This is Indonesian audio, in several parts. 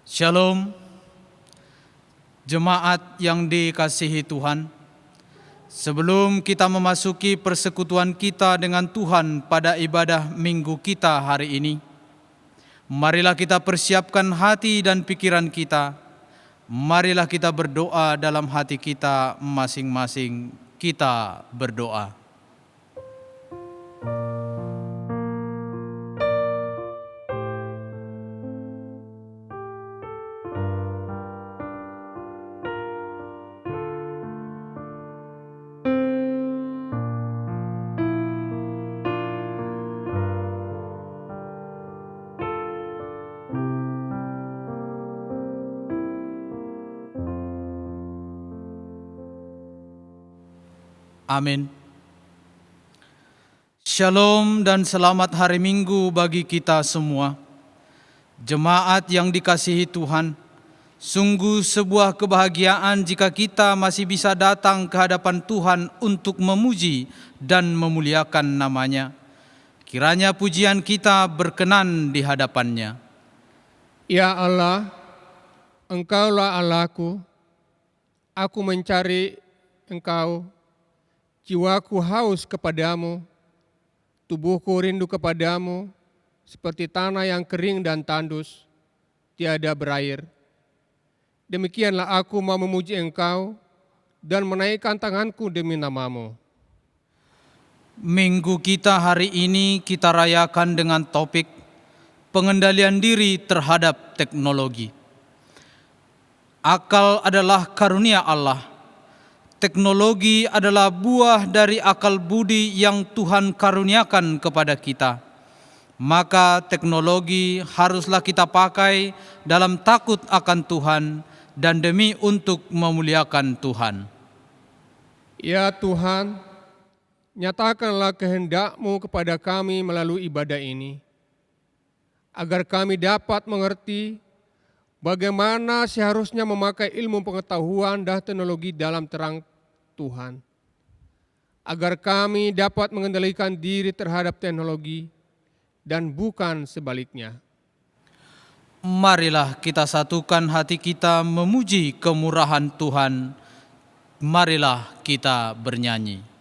Shalom, jemaat yang dikasihi Tuhan. Sebelum kita memasuki persekutuan kita dengan Tuhan pada ibadah minggu kita hari ini, marilah kita persiapkan hati dan pikiran kita. Marilah kita berdoa dalam hati kita masing-masing. Kita berdoa. Amin. Shalom dan selamat hari Minggu bagi kita semua. Jemaat yang dikasihi Tuhan, sungguh sebuah kebahagiaan jika kita masih bisa datang ke hadapan Tuhan untuk memuji dan memuliakan nama-Nya. Kiranya pujian kita berkenan di hadapan-Nya. Ya Allah, Engkaulah Allahku, aku mencari Engkau. Jiwaku haus kepadamu, tubuhku rindu kepadamu, seperti tanah yang kering dan tandus, tiada berair. Demikianlah aku mau memuji Engkau dan menaikkan tanganku demi nama-Mu. Minggu kita hari ini kita rayakan dengan topik pengendalian diri terhadap teknologi. Akal adalah karunia Allah. Teknologi adalah buah dari akal budi yang Tuhan karuniakan kepada kita. Maka teknologi haruslah kita pakai dalam takut akan Tuhan dan demi untuk memuliakan Tuhan. Ya Tuhan, nyatakanlah kehendak-Mu kepada kami melalui ibadah ini, agar kami dapat mengerti bagaimana seharusnya memakai ilmu pengetahuan dan teknologi dalam terang Tuhan, agar kami dapat mengendalikan diri terhadap teknologi dan bukan sebaliknya. Marilah kita satukan hati kita memuji kemurahan Tuhan. Marilah kita bernyanyi.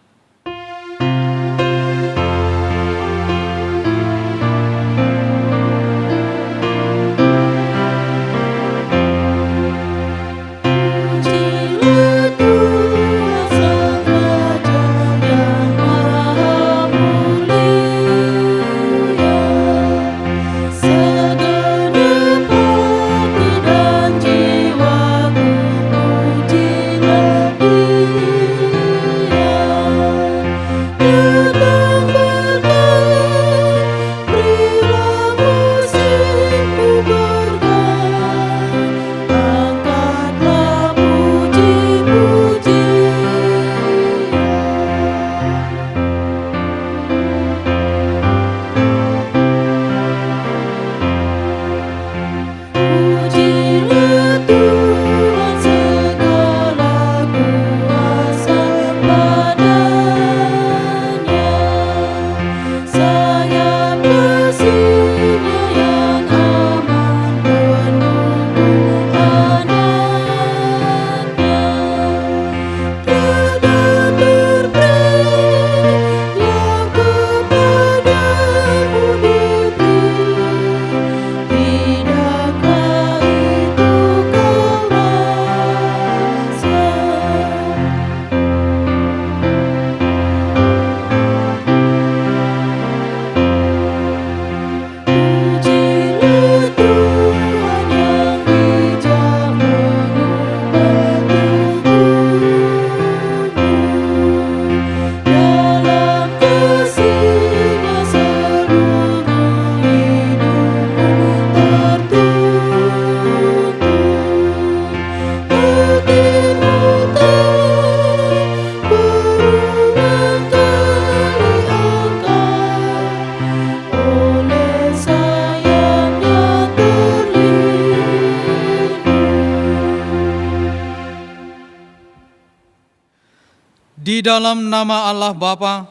Di dalam nama Allah Bapa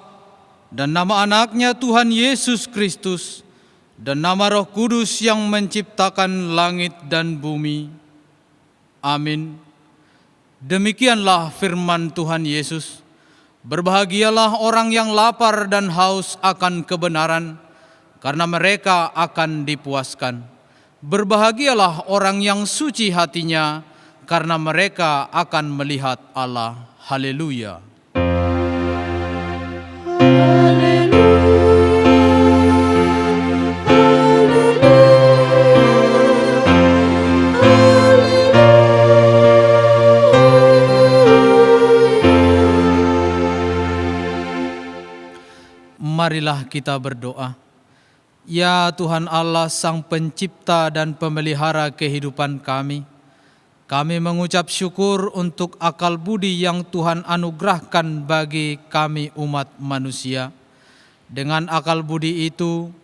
dan nama anaknya Tuhan Yesus Kristus dan nama Roh Kudus yang menciptakan langit dan bumi. Amin. Demikianlah firman Tuhan Yesus. Berbahagialah orang yang lapar dan haus akan kebenaran, karena mereka akan dipuaskan. Berbahagialah orang yang suci hatinya, karena mereka akan melihat Allah. Haleluya. Marilah kita berdoa. Ya Tuhan Allah, Sang Pencipta dan Pemelihara kehidupan kami, kami mengucap syukur untuk akal budi yang Tuhan anugerahkan bagi kami umat manusia. Dengan akal budi itu,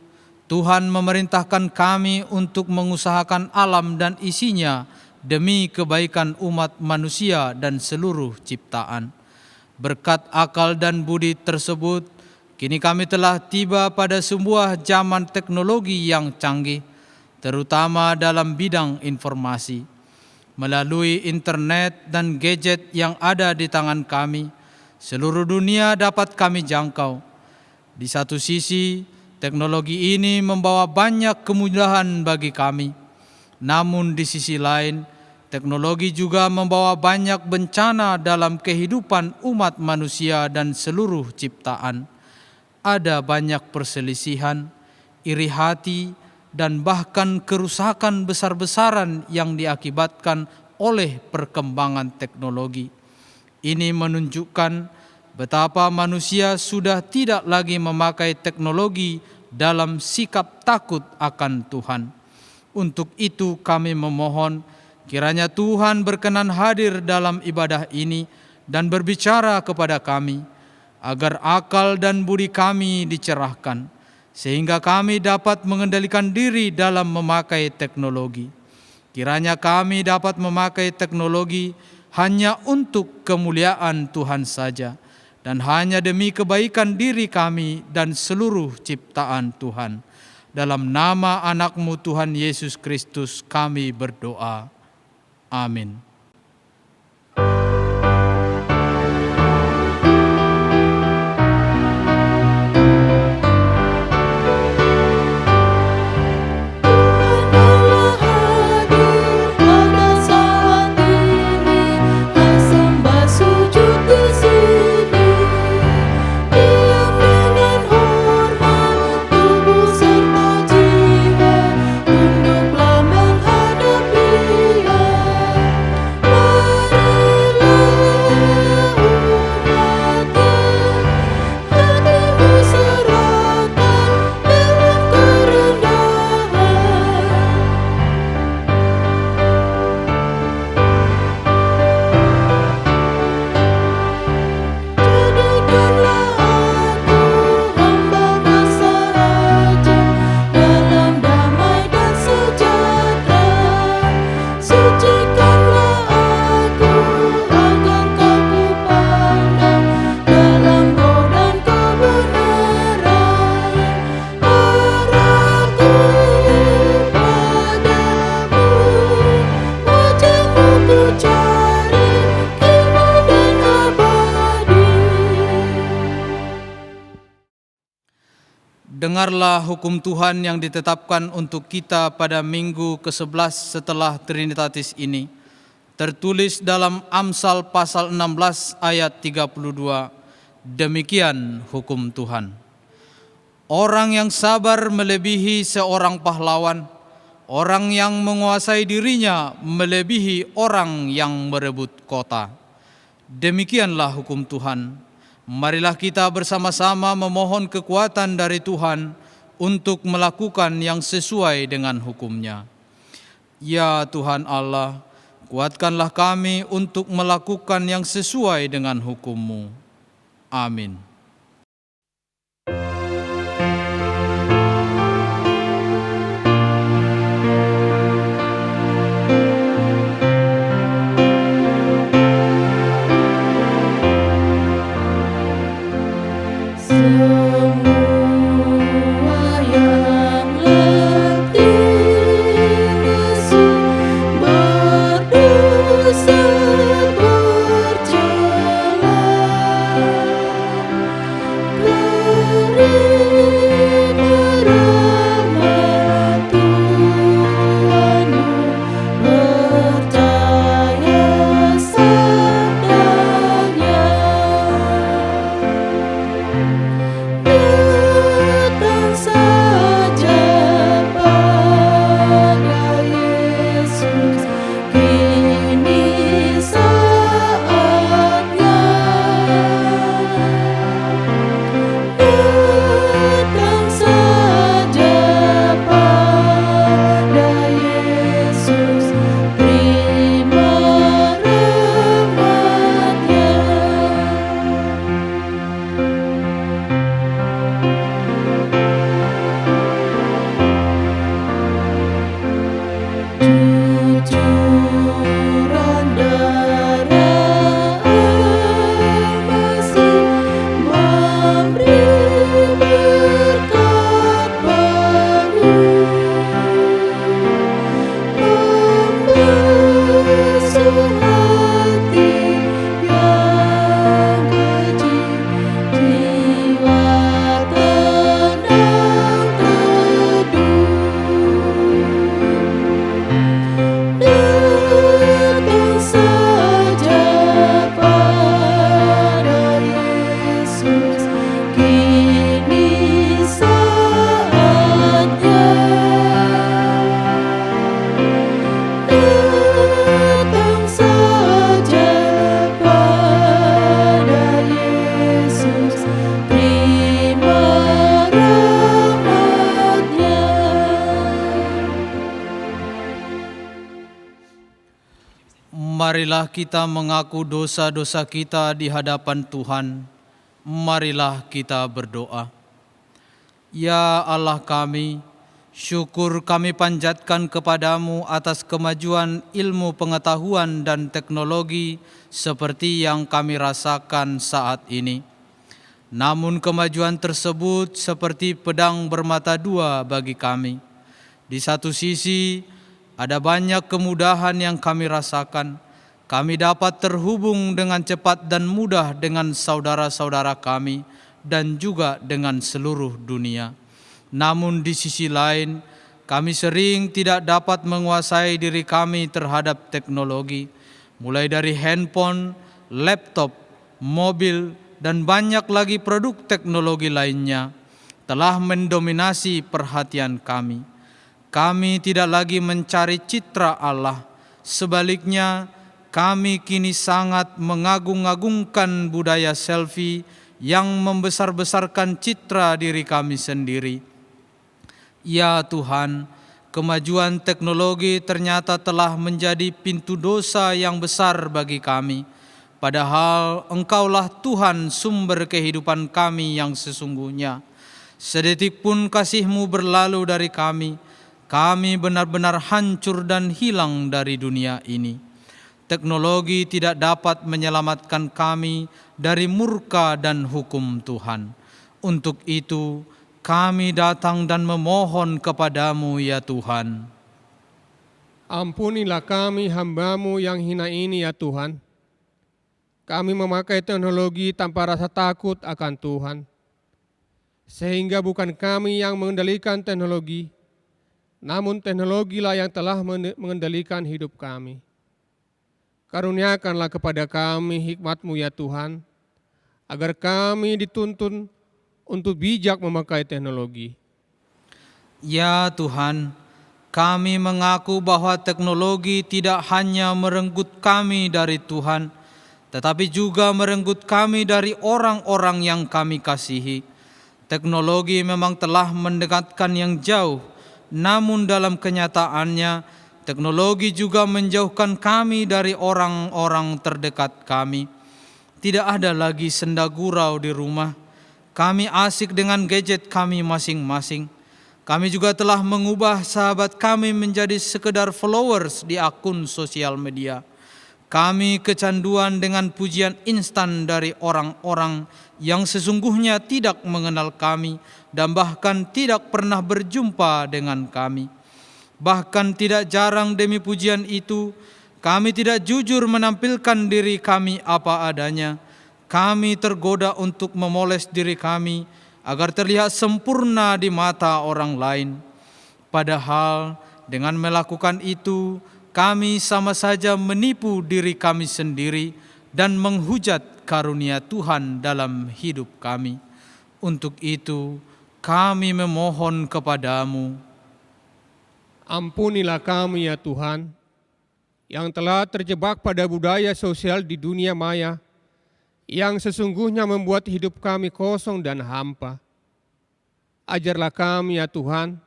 Tuhan memerintahkan kami untuk mengusahakan alam dan isinya demi kebaikan umat manusia dan seluruh ciptaan. Berkat akal dan budi tersebut, kini kami telah tiba pada sebuah zaman teknologi yang canggih, terutama dalam bidang informasi. Melalui internet dan gadget yang ada di tangan kami, seluruh dunia dapat kami jangkau. Di satu sisi, teknologi ini membawa banyak kemudahan bagi kami. Namun di sisi lain, teknologi juga membawa banyak bencana dalam kehidupan umat manusia dan seluruh ciptaan. Ada banyak perselisihan, iri hati, dan bahkan kerusakan besar-besaran yang diakibatkan oleh perkembangan teknologi. Ini menunjukkan betapa manusia sudah tidak lagi memakai teknologi dalam sikap takut akan Tuhan. Untuk itu kami memohon kiranya Tuhan berkenan hadir dalam ibadah ini dan berbicara kepada kami, agar akal dan budi kami dicerahkan, sehingga kami dapat mengendalikan diri dalam memakai teknologi. Kiranya kami dapat memakai teknologi hanya untuk kemuliaan Tuhan saja, dan hanya demi kebaikan diri kami dan seluruh ciptaan Tuhan. Dalam nama anak-Mu Tuhan Yesus Kristus kami berdoa. Amin. Dengarlah hukum Tuhan yang ditetapkan untuk kita pada minggu ke-11 setelah Trinitatis ini. Tertulis dalam Amsal pasal 16 ayat 32. Demikian hukum Tuhan. Orang yang sabar melebihi seorang pahlawan. Orang yang menguasai dirinya melebihi orang yang merebut kota. Demikianlah hukum Tuhan. Marilah kita bersama-sama memohon kekuatan dari Tuhan untuk melakukan yang sesuai dengan hukum-Nya. Ya Tuhan Allah, kuatkanlah kami untuk melakukan yang sesuai dengan hukum-Mu. Amin. Semua yang Marilah kita mengaku dosa-dosa kita di hadapan Tuhan. Marilah kita berdoa. Ya Allah kami, syukur kami panjatkan kepadamu atas kemajuan ilmu pengetahuan dan teknologi seperti yang kami rasakan saat ini. Namun kemajuan tersebut seperti pedang bermata dua bagi kami. Di satu sisi, ada banyak kemudahan yang kami rasakan. Kami dapat terhubung dengan cepat dan mudah dengan saudara-saudara kami dan juga dengan seluruh dunia. Namun di sisi lain, kami sering tidak dapat menguasai diri kami terhadap teknologi, mulai dari handphone, laptop, mobil, dan banyak lagi produk teknologi lainnya telah mendominasi perhatian kami. Kami tidak lagi mencari citra Allah. Sebaliknya, kami kini sangat mengagung-agungkan budaya selfie yang membesar-besarkan citra diri kami sendiri. Ya Tuhan, kemajuan teknologi ternyata telah menjadi pintu dosa yang besar bagi kami. Padahal Engkaulah Tuhan sumber kehidupan kami yang sesungguhnya. Sedetik pun kasih-Mu berlalu dari kami benar-benar hancur dan hilang dari dunia ini. Teknologi tidak dapat menyelamatkan kami dari murka dan hukum Tuhan. Untuk itu, kami datang dan memohon kepadamu ya Tuhan. Ampunilah kami hamba-Mu yang hina ini ya Tuhan. Kami memakai teknologi tanpa rasa takut akan Tuhan. Sehingga bukan kami yang mengendalikan teknologi, namun teknologilah yang telah mengendalikan hidup kami. Karuniakanlah kepada kami hikmat-Mu ya Tuhan, agar kami dituntun untuk bijak memakai teknologi. Ya Tuhan, kami mengaku bahwa teknologi tidak hanya merenggut kami dari Tuhan, tetapi juga merenggut kami dari orang-orang yang kami kasihi. Teknologi memang telah mendekatkan yang jauh, namun dalam kenyataannya, teknologi juga menjauhkan kami dari orang-orang terdekat kami. Tidak ada lagi senda gurau di rumah. Kami asik dengan gadget kami masing-masing. Kami juga telah mengubah sahabat kami menjadi sekedar followers di akun sosial media. Kami kecanduan dengan pujian instan dari orang-orang yang sesungguhnya tidak mengenal kami dan bahkan tidak pernah berjumpa dengan kami. Bahkan tidak jarang demi pujian itu, kami tidak jujur menampilkan diri kami apa adanya. Kami tergoda untuk memoles diri kami agar terlihat sempurna di mata orang lain. Padahal dengan melakukan itu, kami sama saja menipu diri kami sendiri dan menghujat karunia Tuhan dalam hidup kami. Untuk itu, kami memohon kepadamu. Ampunilah kami ya Tuhan, yang telah terjebak pada budaya sosial di dunia maya, yang sesungguhnya membuat hidup kami kosong dan hampa. Ajarlah kami ya Tuhan,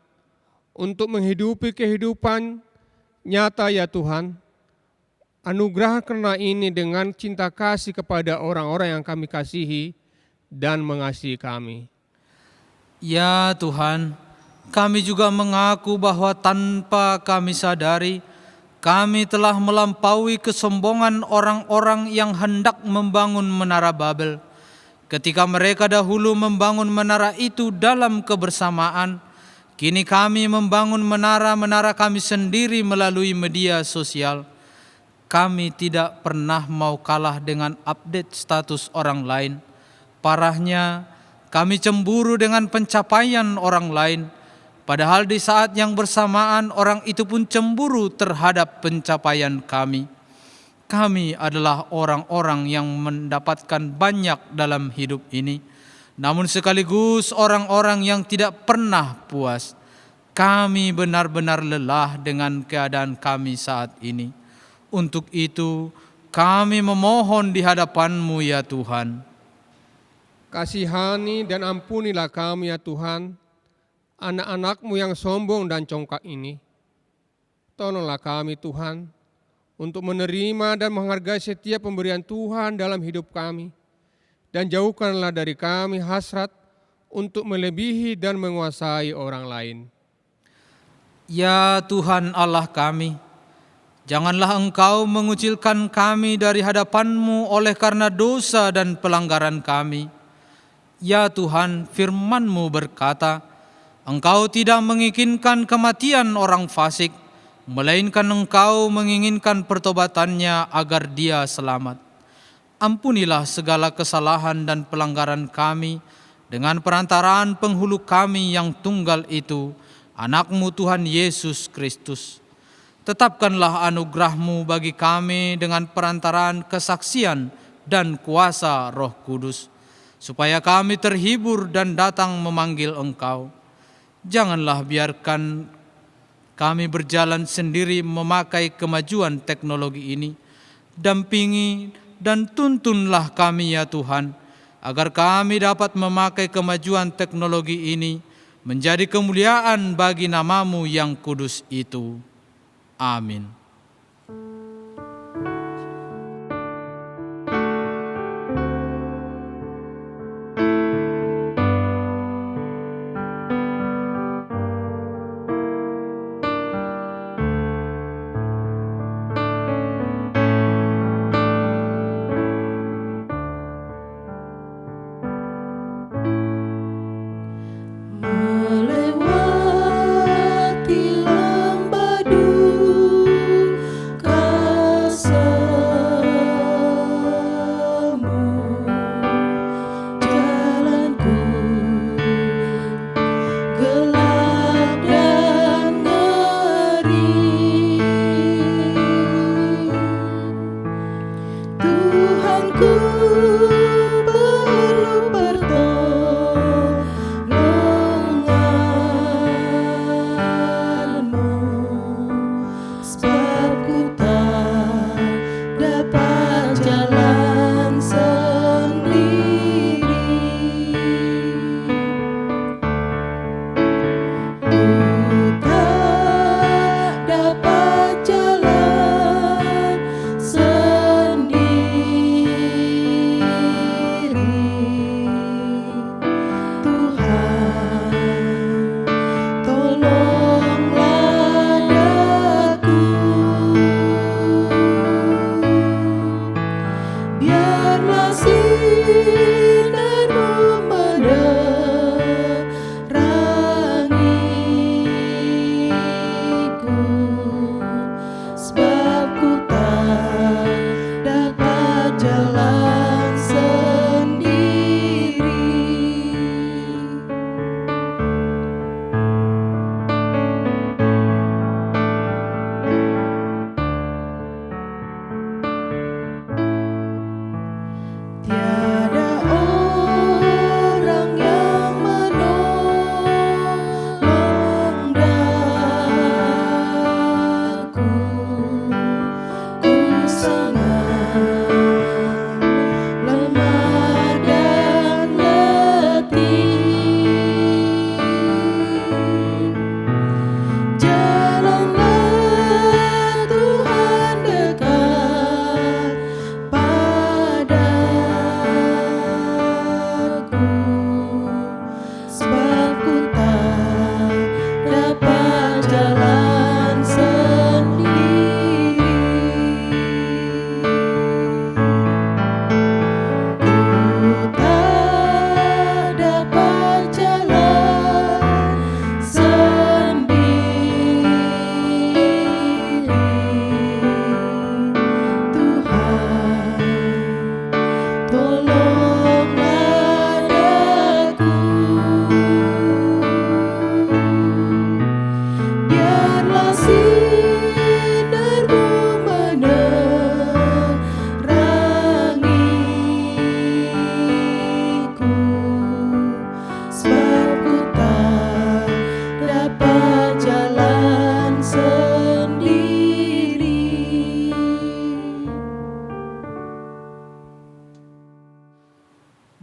untuk menghidupi kehidupan nyata ya Tuhan. Anugerahkanlah ini dengan cinta kasih kepada orang-orang yang kami kasihi dan mengasihi kami. Ya Tuhan, kami juga mengaku bahwa tanpa kami sadari, kami telah melampaui kesombongan orang-orang yang hendak membangun menara Babel. Ketika mereka dahulu membangun menara itu dalam kebersamaan, kini kami membangun menara-menara kami sendiri melalui media sosial. Kami tidak pernah mau kalah dengan update status orang lain. Parahnya, kami cemburu dengan pencapaian orang lain. Padahal di saat yang bersamaan orang itu pun cemburu terhadap pencapaian kami. Kami adalah orang-orang yang mendapatkan banyak dalam hidup ini, namun sekaligus orang-orang yang tidak pernah puas. Kami benar-benar lelah dengan keadaan kami saat ini. Untuk itu, kami memohon di hadapan-Mu ya Tuhan. Kasihani dan ampunilah kami ya Tuhan, anak-anak-Mu yang sombong dan congkak ini. Tolonglah kami Tuhan, untuk menerima dan menghargai setiap pemberian Tuhan dalam hidup kami. Dan jauhkanlah dari kami hasrat untuk melebihi dan menguasai orang lain. Ya Tuhan Allah kami, janganlah Engkau mengucilkan kami dari hadapan-Mu oleh karena dosa dan pelanggaran kami. Ya Tuhan, firman-Mu berkata, Engkau tidak menginginkan kematian orang fasik, melainkan Engkau menginginkan pertobatannya agar dia selamat. Ampunilah segala kesalahan dan pelanggaran kami dengan perantaraan penghulu kami yang tunggal itu, Anak-Mu Tuhan Yesus Kristus. Tetapkanlah anugerah-Mu bagi kami dengan perantaraan kesaksian dan kuasa Roh Kudus, supaya kami terhibur dan datang memanggil Engkau. Janganlah biarkan kami berjalan sendiri memakai kemajuan teknologi ini. Dampingi dan tuntunlah kami ya Tuhan, agar kami dapat memakai kemajuan teknologi ini menjadi kemuliaan bagi nama-Mu yang kudus itu. Amin.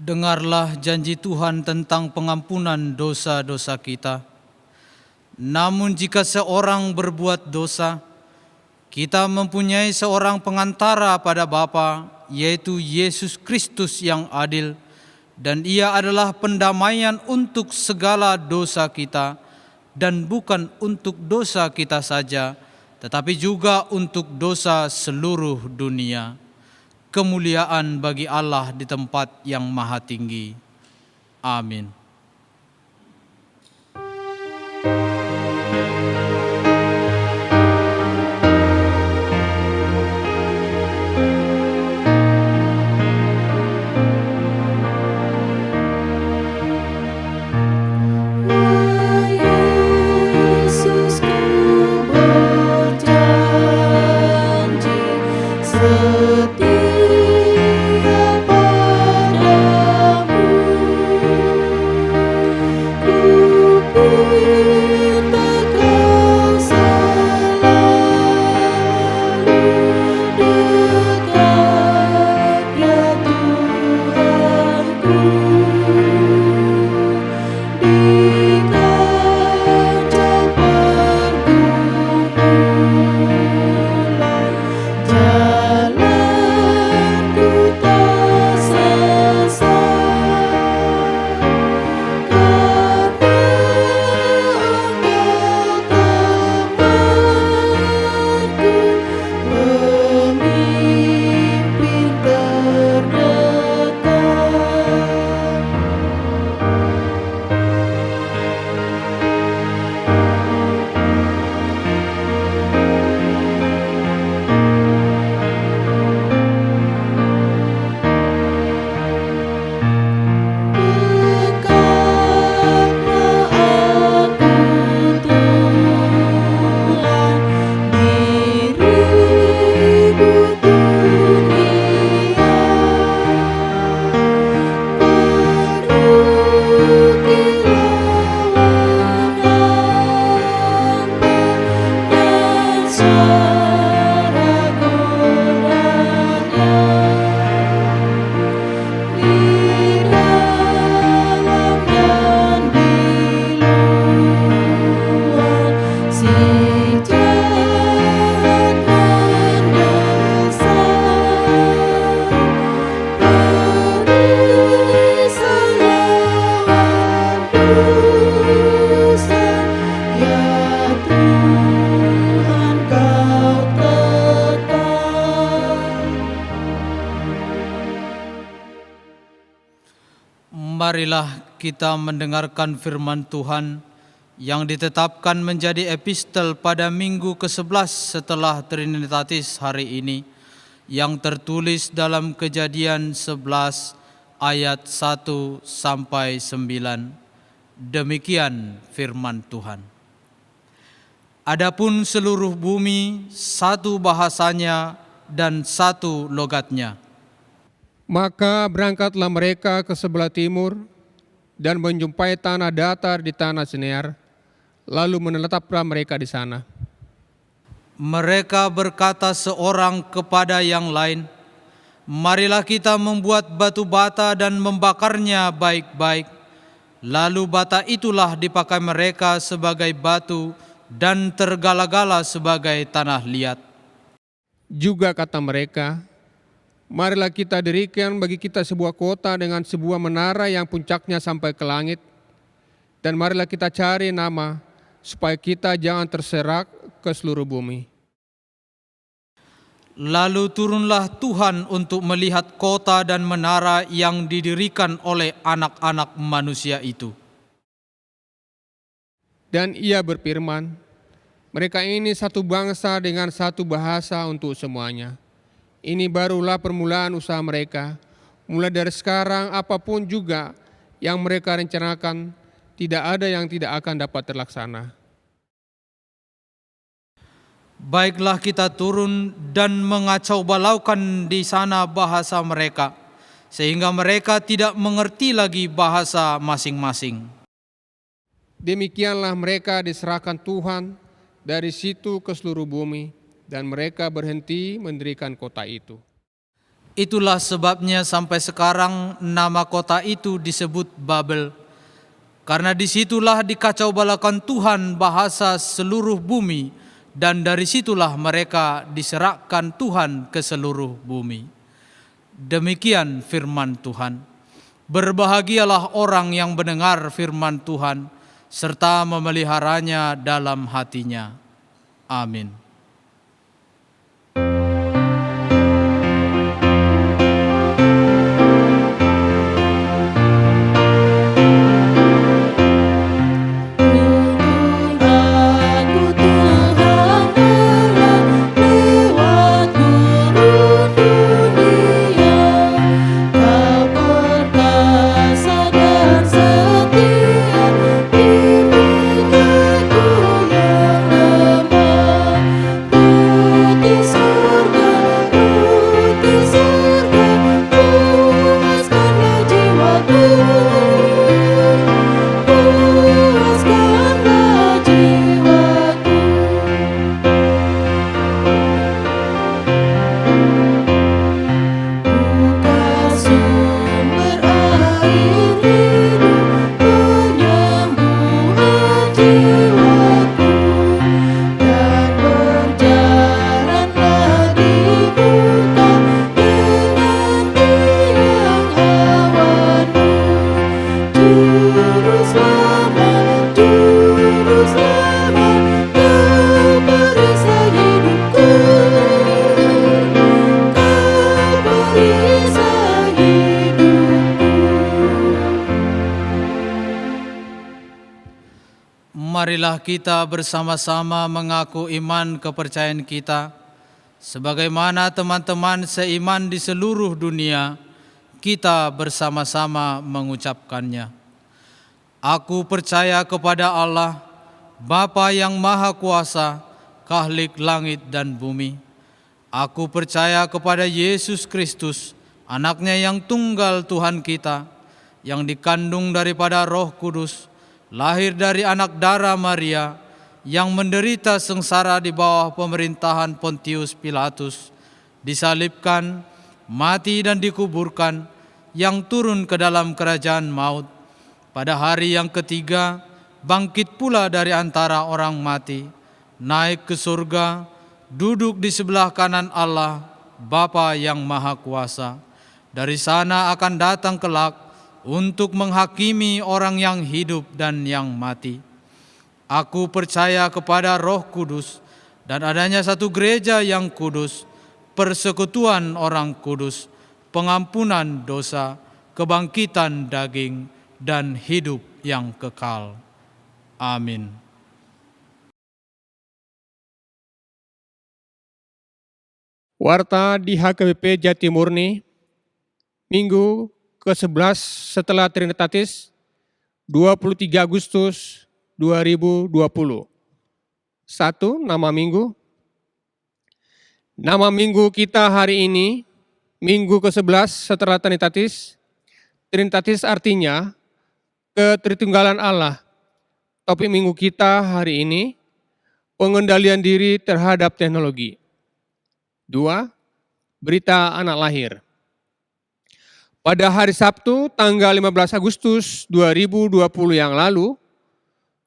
Dengarlah janji Tuhan tentang pengampunan dosa-dosa kita. Namun jika seorang berbuat dosa, Kita mempunyai seorang pengantara pada Bapa, yaitu Yesus Kristus yang adil, dan Ia adalah pendamaian untuk segala dosa kita, dan bukan untuk dosa kita saja, tetapi juga untuk dosa seluruh dunia. Kemuliaan bagi Allah di tempat yang maha tinggi. Amin. Marilah kita mendengarkan firman Tuhan yang ditetapkan menjadi epistel pada minggu ke-11 setelah Trinitatis hari ini, yang tertulis dalam Kejadian 11 ayat 1 sampai 9. Demikian firman Tuhan. Adapun seluruh bumi satu bahasanya dan satu logatnya. Maka berangkatlah mereka ke sebelah timur dan menjumpai tanah datar di tanah Sinear, lalu menetaplah mereka di sana. Mereka berkata seorang kepada yang lain, "Marilah kita membuat batu bata dan membakarnya baik-baik." Lalu bata itulah dipakai mereka sebagai batu dan tergala-gala sebagai tanah liat. Juga kata mereka, "Marilah kita dirikan bagi kita sebuah kota dengan sebuah menara yang puncaknya sampai ke langit. Dan marilah kita cari nama, supaya kita jangan terserak ke seluruh bumi." Lalu turunlah Tuhan untuk melihat kota dan menara yang didirikan oleh anak-anak manusia itu. Dan Ia berfirman, "Mereka ini satu bangsa dengan satu bahasa untuk semuanya. Ini barulah permulaan usaha mereka. Mulai dari sekarang apapun juga yang mereka rencanakan, tidak ada yang tidak akan dapat terlaksana." Baiklah kita turun dan mengacau balaukan di sana bahasa mereka, sehingga mereka tidak mengerti lagi bahasa masing-masing. Demikianlah mereka diserahkan Tuhan dari situ ke seluruh bumi, dan mereka berhenti mendirikan kota itu. Itulah sebabnya sampai sekarang nama kota itu disebut Babel, karena disitulah dikacau balakan Tuhan bahasa seluruh bumi dan dari situlah mereka diserahkan Tuhan ke seluruh bumi. Demikian firman Tuhan. Berbahagialah orang yang mendengar firman Tuhan, serta memeliharanya dalam hatinya. Amin. Marilah kita bersama-sama mengaku iman kepercayaan kita, sebagaimana teman-teman seiman di seluruh dunia, kita bersama-sama mengucapkannya. Aku percaya kepada Allah, Bapa yang Maha Kuasa, Khalik langit dan bumi. Aku percaya kepada Yesus Kristus, Anaknya yang tunggal Tuhan kita, yang dikandung daripada Roh Kudus, lahir dari anak darah Maria, yang menderita sengsara di bawah pemerintahan Pontius Pilatus, disalibkan, mati dan dikuburkan, yang turun ke dalam kerajaan maut. Pada hari yang ketiga, bangkit pula dari antara orang mati, naik ke surga, duduk di sebelah kanan Allah, Bapa yang Maha Kuasa. Dari sana akan datang kelak untuk menghakimi orang yang hidup dan yang mati. Aku percaya kepada Roh Kudus dan adanya satu gereja yang kudus, persekutuan orang kudus, pengampunan dosa, kebangkitan daging, dan hidup yang kekal. Amin. Warta di HKBP Jatimurni, Minggu ke-11 setelah Trinitatis, 23 Agustus 2020. 1. Nama Minggu. Nama Minggu kita hari ini, Minggu ke-11 setelah Trinitatis. Trinitatis artinya ketritunggalan Allah. Topik Minggu kita hari ini, pengendalian diri terhadap teknologi. 2. Berita anak lahir. Pada hari Sabtu tanggal 15 Agustus 2020 yang lalu,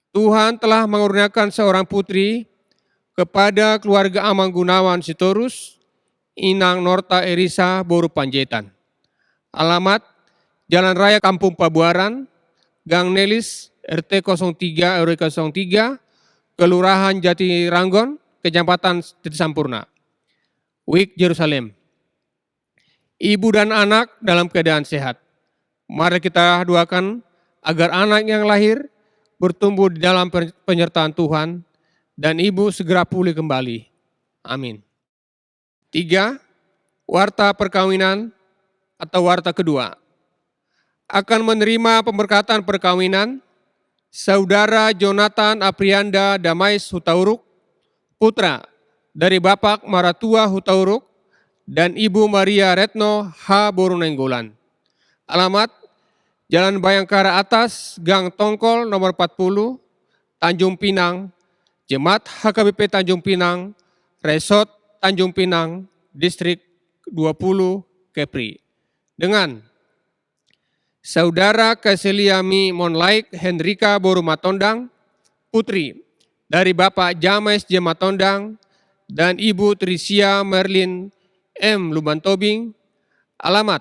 Tuhan telah mengurniakan seorang putri kepada keluarga Amang Gunawan Sitorus, Inang Norta Erisa Boru Panjaitan. Alamat Jalan Raya Kampung Pabuaran, Gang Nelis, RT 03 RW 03, Kelurahan Jati Ranggon, Kecamatan Titi Sampurna, Wik Yerusalem. Ibu dan anak dalam keadaan sehat. Mari kita doakan agar anak yang lahir bertumbuh di dalam penyertaan Tuhan dan ibu segera pulih kembali. Amin. 3. Warta perkawinan atau warta kedua. Akan menerima pemberkatan perkawinan Saudara Jonathan Aprianda Damais Hutauruk, putra dari Bapak Maratua Hutauruk dan Ibu Maria Retno H. Borunenggolan. Alamat Jalan Bayangkara Atas, Gang Tongkol nomor 40, Tanjung Pinang, Jemaat HKBP Tanjung Pinang, Resort Tanjung Pinang, Distrik 20, Kepri. Dengan Saudara Kaseliami Monlaik Hendrika Borumatondang, putri dari Bapak James J. Matondang dan Ibu Trisia Merlin M. Lubantobing, alamat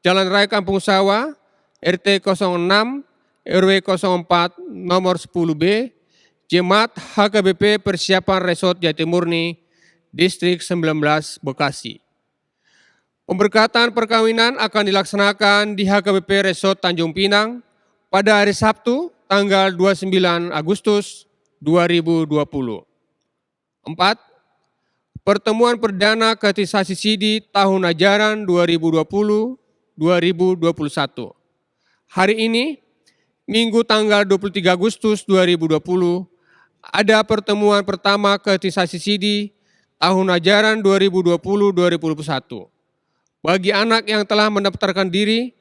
Jalan Raya Kampung Sawah, RT 06, RW 04, nomor 10B, Jemaat HKBP Persiapan Resort Jatimurni, Distrik 19, Bekasi. Pemberkatan perkawinan akan dilaksanakan di HKBP Resort Tanjung Pinang pada hari Sabtu, tanggal 29 Agustus 2020. 4. Pertemuan perdana katekisasi Sidi tahun ajaran 2020-2021. Hari ini, Minggu tanggal 23 Agustus 2020, ada pertemuan pertama katekisasi Sidi tahun ajaran 2020-2021. Bagi anak yang telah mendaftarkan diri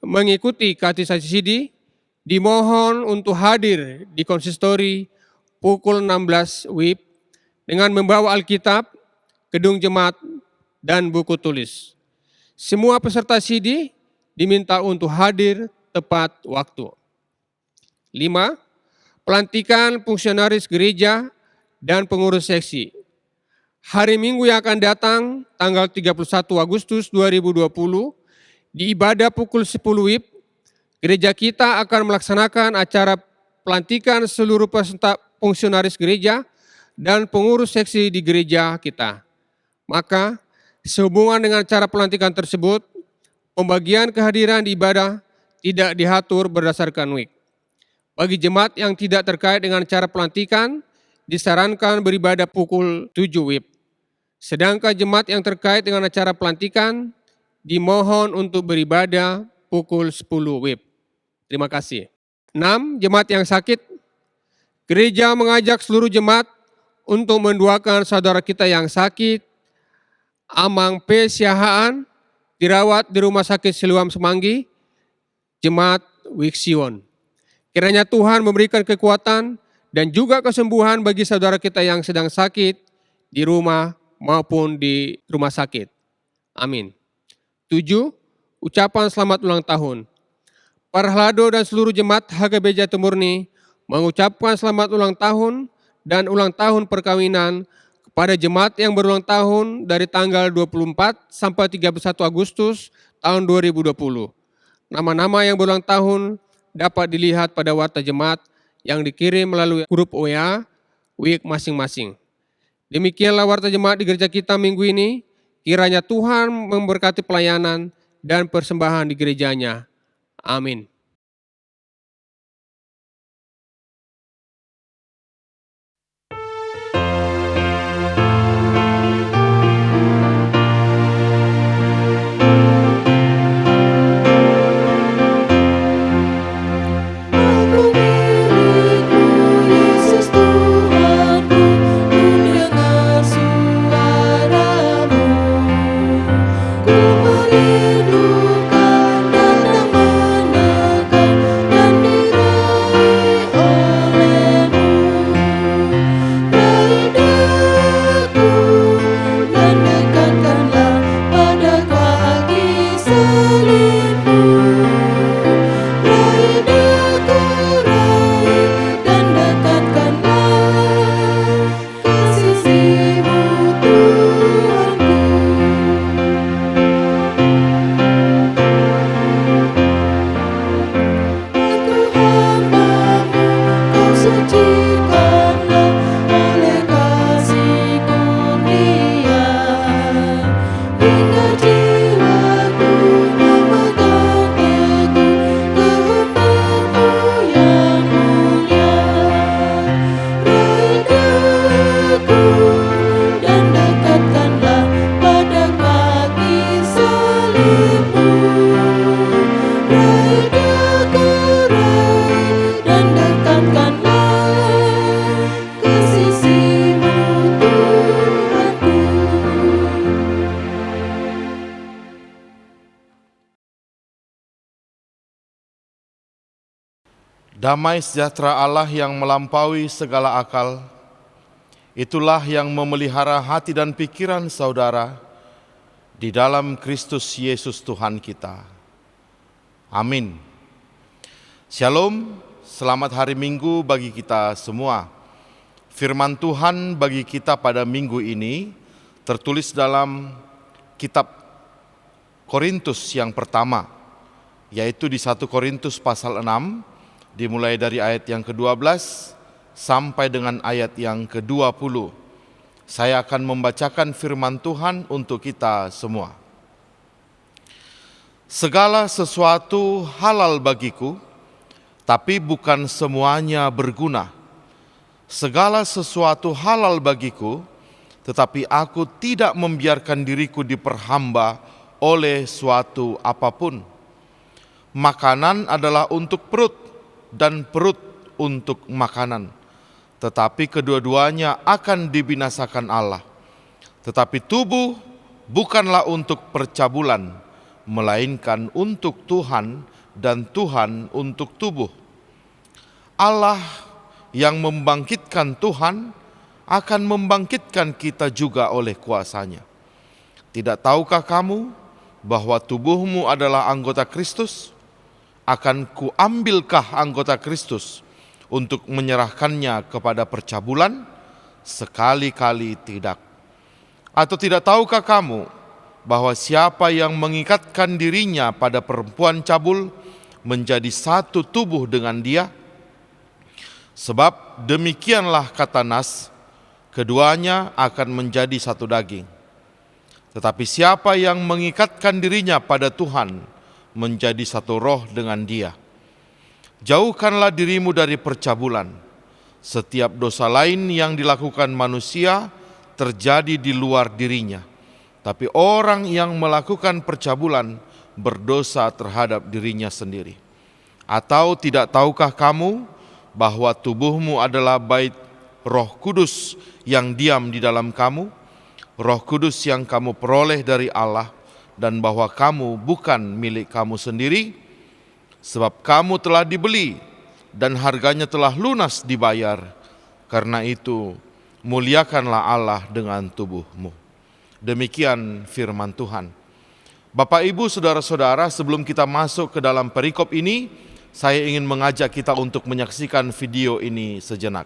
mengikuti katekisasi Sidi, dimohon untuk hadir di konsistori pukul 16 WIB dengan membawa Alkitab, gedung jemaat, dan buku tulis. Semua peserta Sidi diminta untuk hadir tepat waktu. 5. Pelantikan fungsionaris gereja dan pengurus seksi. Hari Minggu yang akan datang, tanggal 31 Agustus 2020, di ibadah pukul 10 WIB, gereja kita akan melaksanakan acara pelantikan seluruh peserta fungsionaris gereja dan pengurus seksi di gereja kita. Maka, sehubungan dengan cara pelantikan tersebut, pembagian kehadiran di ibadah tidak diatur berdasarkan WIB. Bagi jemaat yang tidak terkait dengan cara pelantikan, disarankan beribadah pukul 7 WIB. Sedangkan jemaat yang terkait dengan acara pelantikan, dimohon untuk beribadah pukul 10 WIB. Terima kasih. 6. Jemaat yang sakit. Gereja mengajak seluruh jemaat untuk mendoakan saudara kita yang sakit, Amang P. Siahaan, dirawat di Rumah Sakit Siloam Semanggi, Jemaat Wiksion. Kiranya Tuhan memberikan kekuatan dan juga kesembuhan bagi saudara kita yang sedang sakit di rumah maupun di rumah sakit. Amin. 7. Ucapan selamat ulang tahun. Para Hlado dan seluruh jemaat HKB Jatimurni mengucapkan selamat ulang tahun dan ulang tahun perkawinan kepada jemaat yang berulang tahun dari tanggal 24 sampai 31 Agustus tahun 2020. Nama-nama yang berulang tahun dapat dilihat pada warta jemaat yang dikirim melalui grup WA WIK masing-masing. Demikianlah warta jemaat di gereja kita minggu ini. Kiranya Tuhan memberkati pelayanan dan persembahan di gerejanya. Amin. Damai sejahtera Allah yang melampaui segala akal, itulah yang memelihara hati dan pikiran saudara di dalam Kristus Yesus Tuhan kita. Amin. Shalom, selamat hari Minggu bagi kita semua. Firman Tuhan bagi kita pada minggu ini tertulis dalam kitab Korintus yang pertama, yaitu di 1 Korintus pasal 6, dimulai dari ayat yang ke-12 sampai dengan ayat yang ke-20. Saya akan membacakan firman Tuhan untuk kita semua. Segala sesuatu halal bagiku, tapi bukan semuanya berguna. Segala sesuatu halal bagiku, tetapi aku tidak membiarkan diriku diperhamba oleh suatu apapun. Makanan adalah untuk perut, dan perut untuk makanan. Tetapi kedua-duanya akan dibinasakan Allah. Tetapi tubuh bukanlah untuk percabulan, melainkan untuk Tuhan, dan Tuhan untuk tubuh. Allah yang membangkitkan Tuhan akan membangkitkan kita juga oleh kuasa-Nya. Tidak tahukah kamu bahwa tubuhmu adalah anggota Kristus? Akan kuambilkah anggota Kristus untuk menyerahkannya kepada percabulan? Sekali-kali tidak. Atau tidak tahukah kamu bahwa siapa yang mengikatkan dirinya pada perempuan cabul menjadi satu tubuh dengan dia? Sebab demikianlah kata Nas, keduanya akan menjadi satu daging. Tetapi siapa yang mengikatkan dirinya pada Tuhan menjadi satu roh dengan dia. Jauhkanlah dirimu dari percabulan. Setiap dosa lain yang dilakukan manusia terjadi di luar dirinya. Tapi orang yang melakukan percabulan berdosa terhadap dirinya sendiri. Atau tidak tahukah kamu bahwa tubuhmu adalah bait Roh Kudus yang diam di dalam kamu, Roh Kudus yang kamu peroleh dari Allah, dan bahwa kamu bukan milik kamu sendiri, sebab kamu telah dibeli dan harganya telah lunas dibayar. Karena itu muliakanlah Allah dengan tubuhmu. Demikian firman Tuhan. Bapak, Ibu, saudara-saudara, sebelum kita masuk ke dalam perikop ini, saya ingin mengajak kita untuk menyaksikan video ini sejenak.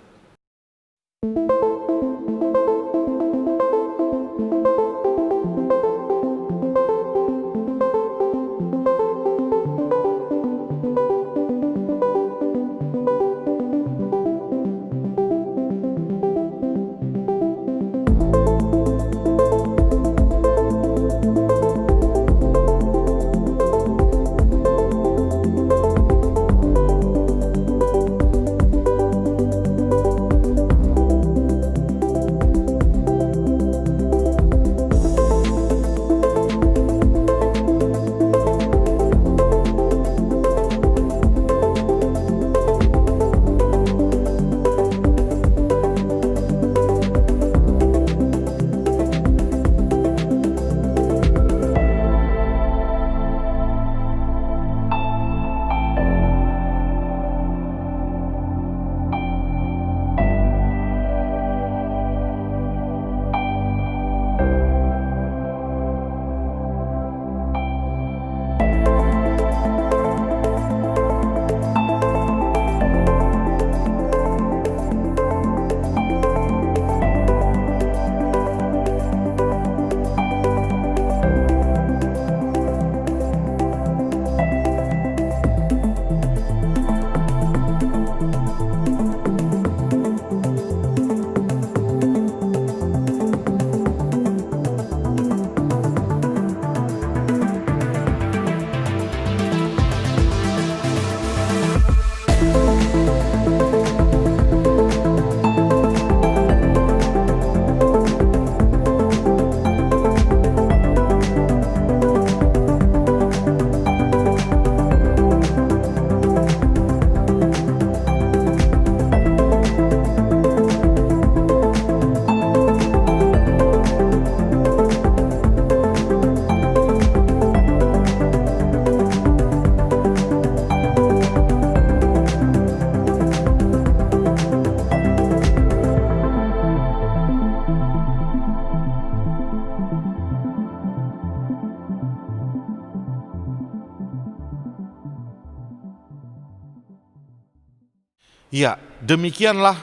Ya, demikianlah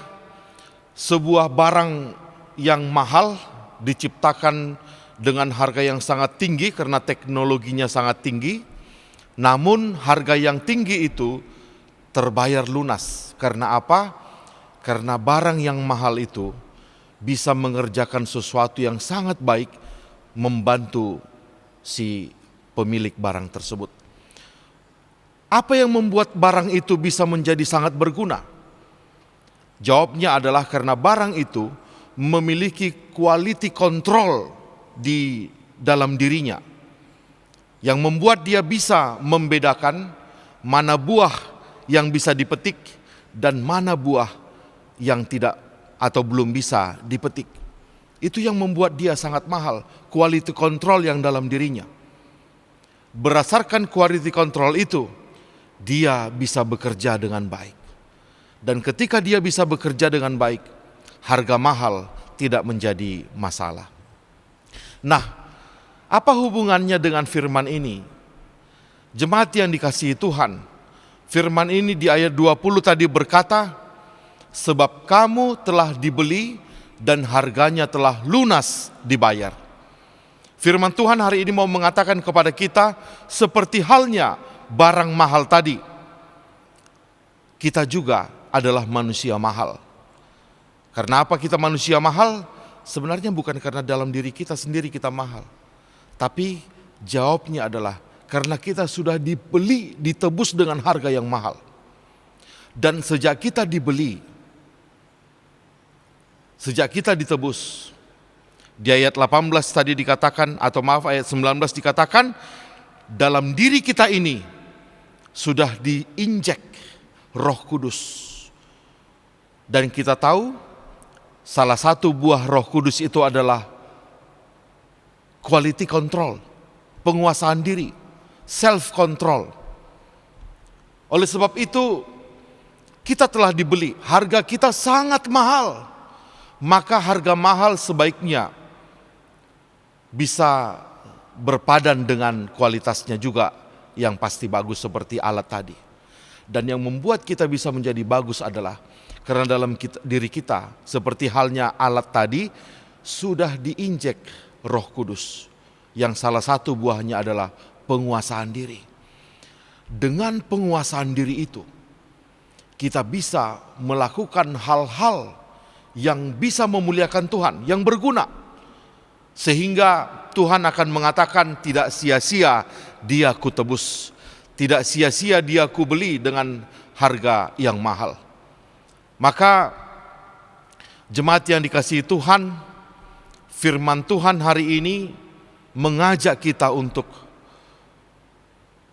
sebuah barang yang mahal diciptakan dengan harga yang sangat tinggi karena teknologinya sangat tinggi, namun harga yang tinggi itu terbayar lunas. Karena apa? Karena barang yang mahal itu bisa mengerjakan sesuatu yang sangat baik, membantu si pemilik barang tersebut. Apa yang membuat barang itu bisa menjadi sangat berguna? Jawabnya adalah karena barang itu memiliki quality control di dalam dirinya, yang membuat dia bisa membedakan mana buah yang bisa dipetik dan mana buah yang tidak atau belum bisa dipetik. Itu yang membuat dia sangat mahal, quality control yang dalam dirinya. Berdasarkan quality control itu, dia bisa bekerja dengan baik. Dan ketika dia bisa bekerja dengan baik, harga mahal tidak menjadi masalah. Nah, apa hubungannya dengan firman ini? Jemaat yang dikasihi Tuhan, firman ini di ayat 20 tadi berkata, sebab kamu telah dibeli dan harganya telah lunas dibayar. Firman Tuhan hari ini mau mengatakan kepada kita, seperti halnya barang mahal tadi, kita juga adalah manusia mahal. Karena apa kita manusia mahal? Sebenarnya bukan karena dalam diri kita sendiri kita mahal, tapi jawabnya adalah karena kita sudah dibeli, ditebus dengan harga yang mahal. Dan sejak kita dibeli, sejak kita ditebus, di ayat 18 tadi dikatakan, atau maaf ayat 19 dikatakan, dalam diri kita ini sudah diinjek Roh Kudus. Dan kita tahu salah satu buah Roh Kudus itu adalah quality control, penguasaan diri, self control. Oleh sebab itu kita telah dibeli, harga kita sangat mahal. Maka harga mahal sebaiknya bisa berpadan dengan kualitasnya juga yang pasti bagus seperti alat tadi. Dan yang membuat kita bisa menjadi bagus adalah karena dalam diri kita, seperti halnya alat tadi, sudah diinjek Roh Kudus, yang salah satu buahnya adalah penguasaan diri. Dengan penguasaan diri itu, kita bisa melakukan hal-hal yang bisa memuliakan Tuhan, yang berguna. Sehingga Tuhan akan mengatakan, tidak sia-sia dia kutebus, tidak sia-sia dia kubeli dengan harga yang mahal. Maka jemaat yang dikasihi Tuhan, firman Tuhan hari ini mengajak kita untuk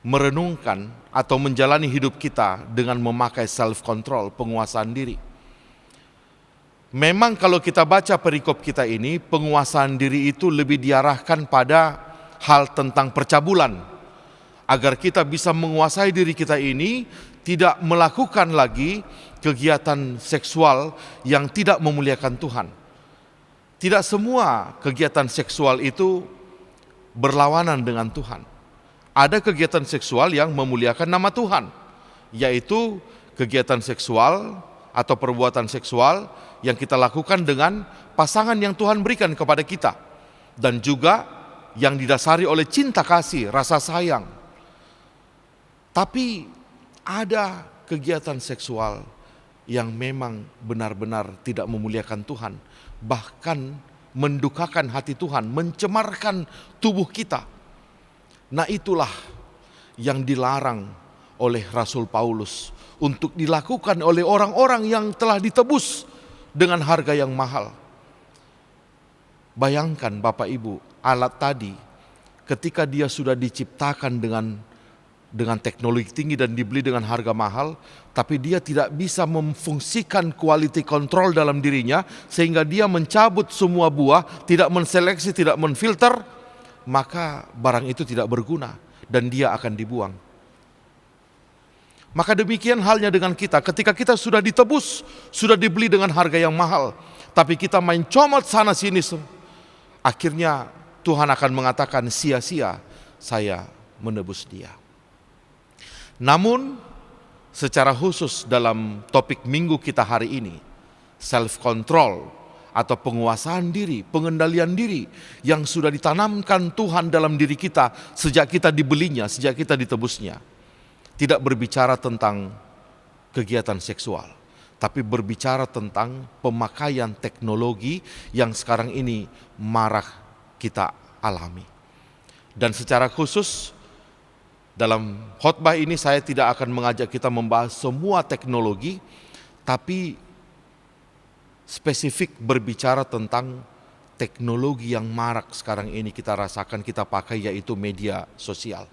merenungkan atau menjalani hidup kita dengan memakai self control, penguasaan diri. Memang kalau kita baca perikop kita ini, penguasaan diri itu lebih diarahkan pada hal tentang percabulan, agar kita bisa menguasai diri kita ini, tidak melakukan lagi kegiatan seksual yang tidak memuliakan Tuhan. Tidak semua kegiatan seksual itu berlawanan dengan Tuhan. Ada kegiatan seksual yang memuliakan nama Tuhan, yaitu kegiatan seksual atau perbuatan seksual yang kita lakukan dengan pasangan yang Tuhan berikan kepada kita, dan juga yang didasari oleh cinta kasih, rasa sayang. Tapi ada kegiatan seksual yang memang benar-benar tidak memuliakan Tuhan, bahkan mendukakan hati Tuhan, mencemarkan tubuh kita. Nah, itulah yang dilarang oleh Rasul Paulus untuk dilakukan oleh orang-orang yang telah ditebus dengan harga yang mahal. Bayangkan Bapak Ibu, alat tadi ketika dia sudah diciptakan dengan teknologi tinggi dan dibeli dengan harga mahal, tapi dia tidak bisa memfungsikan quality control dalam dirinya, sehingga dia mencabut semua buah, tidak menseleksi, tidak menfilter, maka barang itu tidak berguna dan dia akan dibuang. Maka demikian halnya dengan kita, ketika kita sudah ditebus, sudah dibeli dengan harga yang mahal, tapi kita main comot sana sini, akhirnya Tuhan akan mengatakan, sia-sia saya menebus dia. Namun secara khusus dalam topik minggu kita hari ini, self-control atau penguasaan diri, pengendalian diri yang sudah ditanamkan Tuhan dalam diri kita sejak kita dibelinya, sejak kita ditebusnya. Tidak berbicara tentang kegiatan seksual, tapi berbicara tentang pemakaian teknologi yang sekarang ini marak kita alami. Dan secara khusus dalam khotbah ini saya tidak akan mengajak kita membahas semua teknologi, tapi spesifik berbicara tentang teknologi yang marak sekarang ini kita rasakan, kita pakai, yaitu media sosial.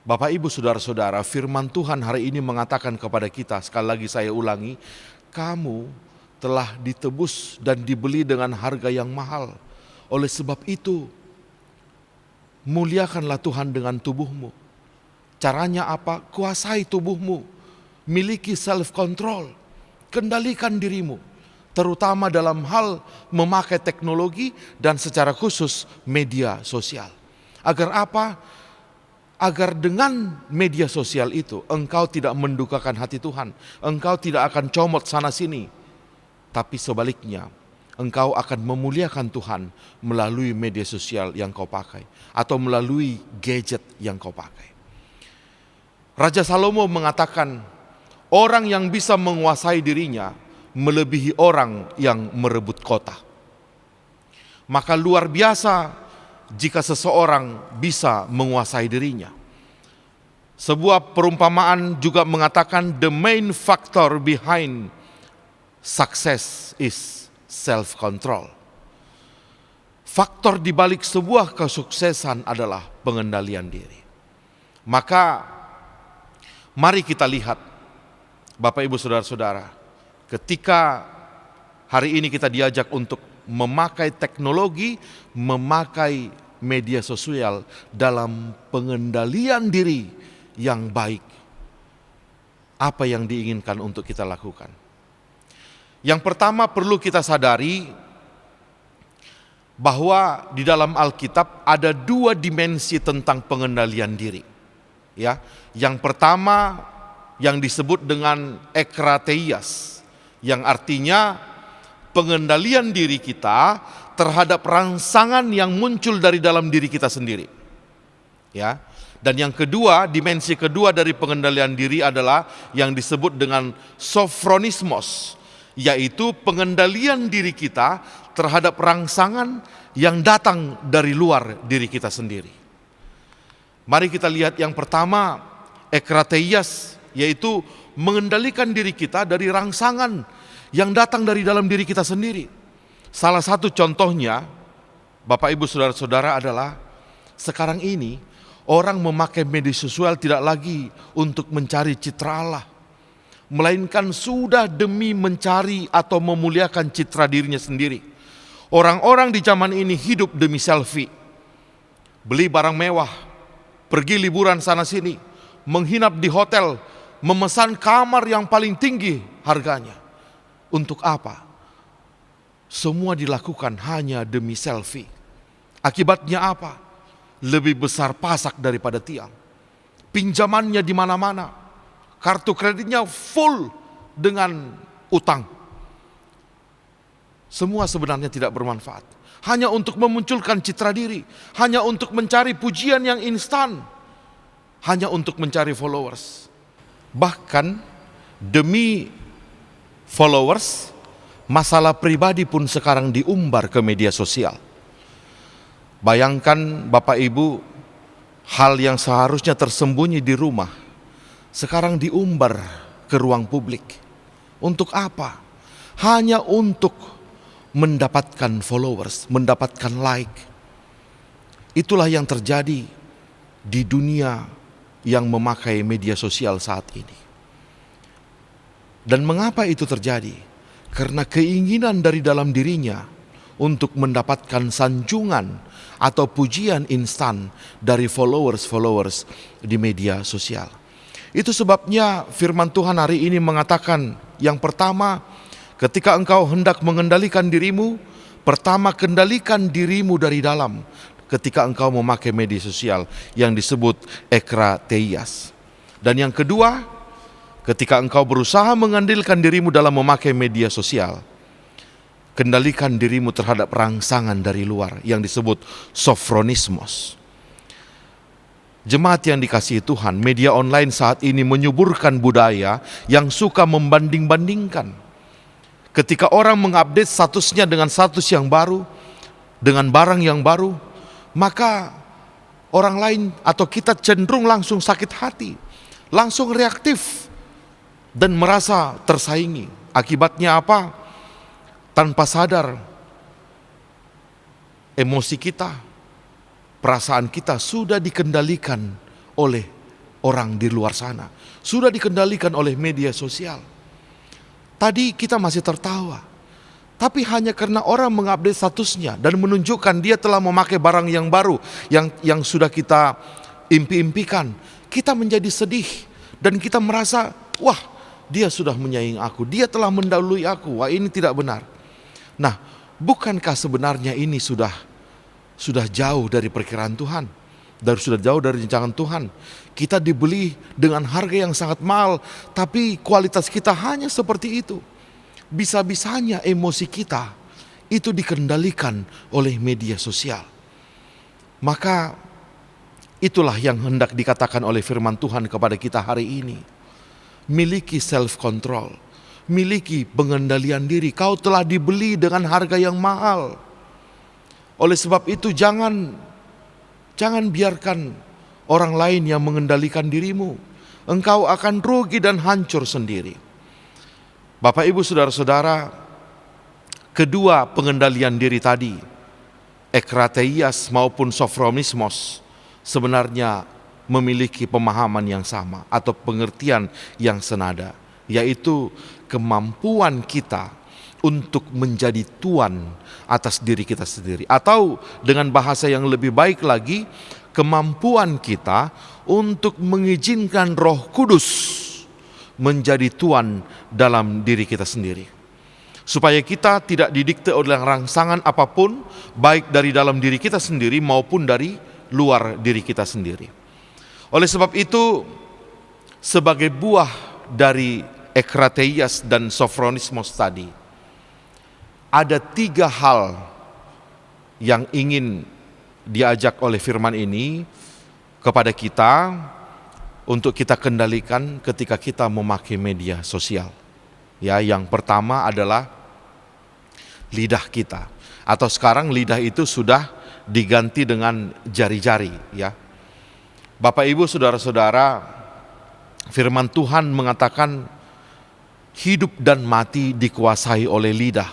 Bapak Ibu Saudara-saudara, firman Tuhan hari ini mengatakan kepada kita, sekali lagi saya ulangi, kamu telah ditebus dan dibeli dengan harga yang mahal. Oleh sebab itu, muliakanlah Tuhan dengan tubuhmu. Caranya apa? Kuasai tubuhmu, miliki self-control, kendalikan dirimu, terutama dalam hal memakai teknologi dan secara khusus media sosial. Agar apa? Agar dengan media sosial itu engkau tidak mendukakan hati Tuhan, engkau tidak akan comot sana sini, tapi sebaliknya engkau akan memuliakan Tuhan melalui media sosial yang kau pakai atau melalui gadget yang kau pakai. Raja Salomo mengatakan, orang yang bisa menguasai dirinya melebihi orang yang merebut kota. Maka luar biasa jika seseorang bisa menguasai dirinya. Sebuah perumpamaan juga mengatakan the main factor behind success is self-control. Faktor di balik sebuah kesuksesan adalah pengendalian diri. Maka mari kita lihat, Bapak Ibu Saudara-saudara, ketika hari ini kita diajak untuk memakai teknologi, memakai media sosial dalam pengendalian diri yang baik, apa yang diinginkan untuk kita lakukan? Yang pertama perlu kita sadari bahwa di dalam Alkitab ada dua dimensi tentang pengendalian diri. Ya, yang pertama yang disebut dengan ekrateias, yang artinya pengendalian diri kita terhadap rangsangan yang muncul dari dalam diri kita sendiri. Ya. Dan yang kedua, dimensi kedua dari pengendalian diri adalah yang disebut dengan sofronismos, yaitu pengendalian diri kita terhadap rangsangan yang datang dari luar diri kita sendiri. Mari kita lihat yang pertama, ekrateias, yaitu mengendalikan diri kita dari rangsangan yang datang dari dalam diri kita sendiri. Salah satu contohnya, Bapak Ibu Saudara-saudara, adalah sekarang ini orang memakai media sosial tidak lagi untuk mencari citra Allah, melainkan sudah demi mencari atau memuliakan citra dirinya sendiri. Orang-orang di zaman ini hidup demi selfie, beli barang mewah, pergi liburan sana sini, menghinap di hotel, memesan kamar yang paling tinggi harganya. Untuk apa? Semua dilakukan hanya demi selfie. Akibatnya apa? Lebih besar pasak daripada tiang. Pinjamannya di mana-mana. Kartu kreditnya full dengan utang. Semua sebenarnya tidak bermanfaat. Hanya untuk memunculkan citra diri. Hanya untuk mencari pujian yang instan. Hanya untuk mencari followers. Bahkan demi followers, masalah pribadi pun sekarang diumbar ke media sosial. Bayangkan Bapak Ibu, hal yang seharusnya tersembunyi di rumah, sekarang diumbar ke ruang publik. Untuk apa? Hanya untuk mendapatkan followers, mendapatkan like. Itulah yang terjadi di dunia yang memakai media sosial saat ini. Dan mengapa itu terjadi? Karena keinginan dari dalam dirinya untuk mendapatkan sanjungan atau pujian instan dari followers di media sosial. Itu sebabnya firman Tuhan hari ini mengatakan, yang pertama, ketika engkau hendak mengendalikan dirimu, pertama kendalikan dirimu dari dalam ketika engkau memakai media sosial yang disebut ekrateias. Dan yang kedua, Ketika engkau berusaha mengandalkan dirimu dalam memakai media sosial, kendalikan dirimu terhadap rangsangan dari luar yang disebut sofronismos. Jemaat yang dikasihi Tuhan, media online saat ini menyuburkan budaya yang suka membanding-bandingkan. Ketika orang mengupdate statusnya dengan status yang baru, dengan barang yang baru, maka orang lain atau kita cenderung langsung sakit hati, langsung reaktif, dan merasa tersaingi. Akibatnya apa? Tanpa sadar, emosi kita, perasaan kita sudah dikendalikan oleh orang di luar sana, sudah dikendalikan oleh media sosial. Tadi kita masih tertawa, tapi hanya karena orang mengupdate statusnya dan menunjukkan dia telah memakai barang yang baru yang sudah kita impi-impikan, kita menjadi sedih dan kita merasa, wah, dia sudah menyaingi aku, dia telah mendahului aku. Wah, ini tidak benar. Nah, bukankah sebenarnya ini sudah jauh dari perkiraan Tuhan, sudah jauh dari rancangan Tuhan. Kita dibeli dengan harga yang sangat mahal, tapi kualitas kita hanya seperti itu. Bisa-bisanya emosi kita itu dikendalikan oleh media sosial. Maka itulah yang hendak dikatakan oleh firman Tuhan kepada kita hari ini. Miliki self-control, miliki pengendalian diri. Kau telah dibeli dengan harga yang mahal. Oleh sebab itu jangan biarkan orang lain yang mengendalikan dirimu. Engkau akan rugi dan hancur sendiri. Bapak, Ibu, saudara-saudara, kedua pengendalian diri tadi, ekrateias maupun sofronismos, sebenarnya memiliki pemahaman yang sama atau pengertian yang senada, yaitu kemampuan kita untuk menjadi tuan atas diri kita sendiri, atau dengan bahasa yang lebih baik lagi, kemampuan kita untuk mengizinkan Roh Kudus menjadi tuan dalam diri kita sendiri, supaya kita tidak didikte oleh rangsangan apapun, baik dari dalam diri kita sendiri maupun dari luar diri kita sendiri. Oleh sebab itu, sebagai buah dari ekrateias dan sofronismos tadi, ada 3 hal yang ingin diajak oleh firman ini kepada kita untuk kita kendalikan ketika kita memakai media sosial. Ya, yang pertama adalah lidah kita, atau sekarang lidah itu sudah diganti dengan jari-jari, ya. Bapak, Ibu, saudara-saudara, firman Tuhan mengatakan hidup dan mati dikuasai oleh lidah.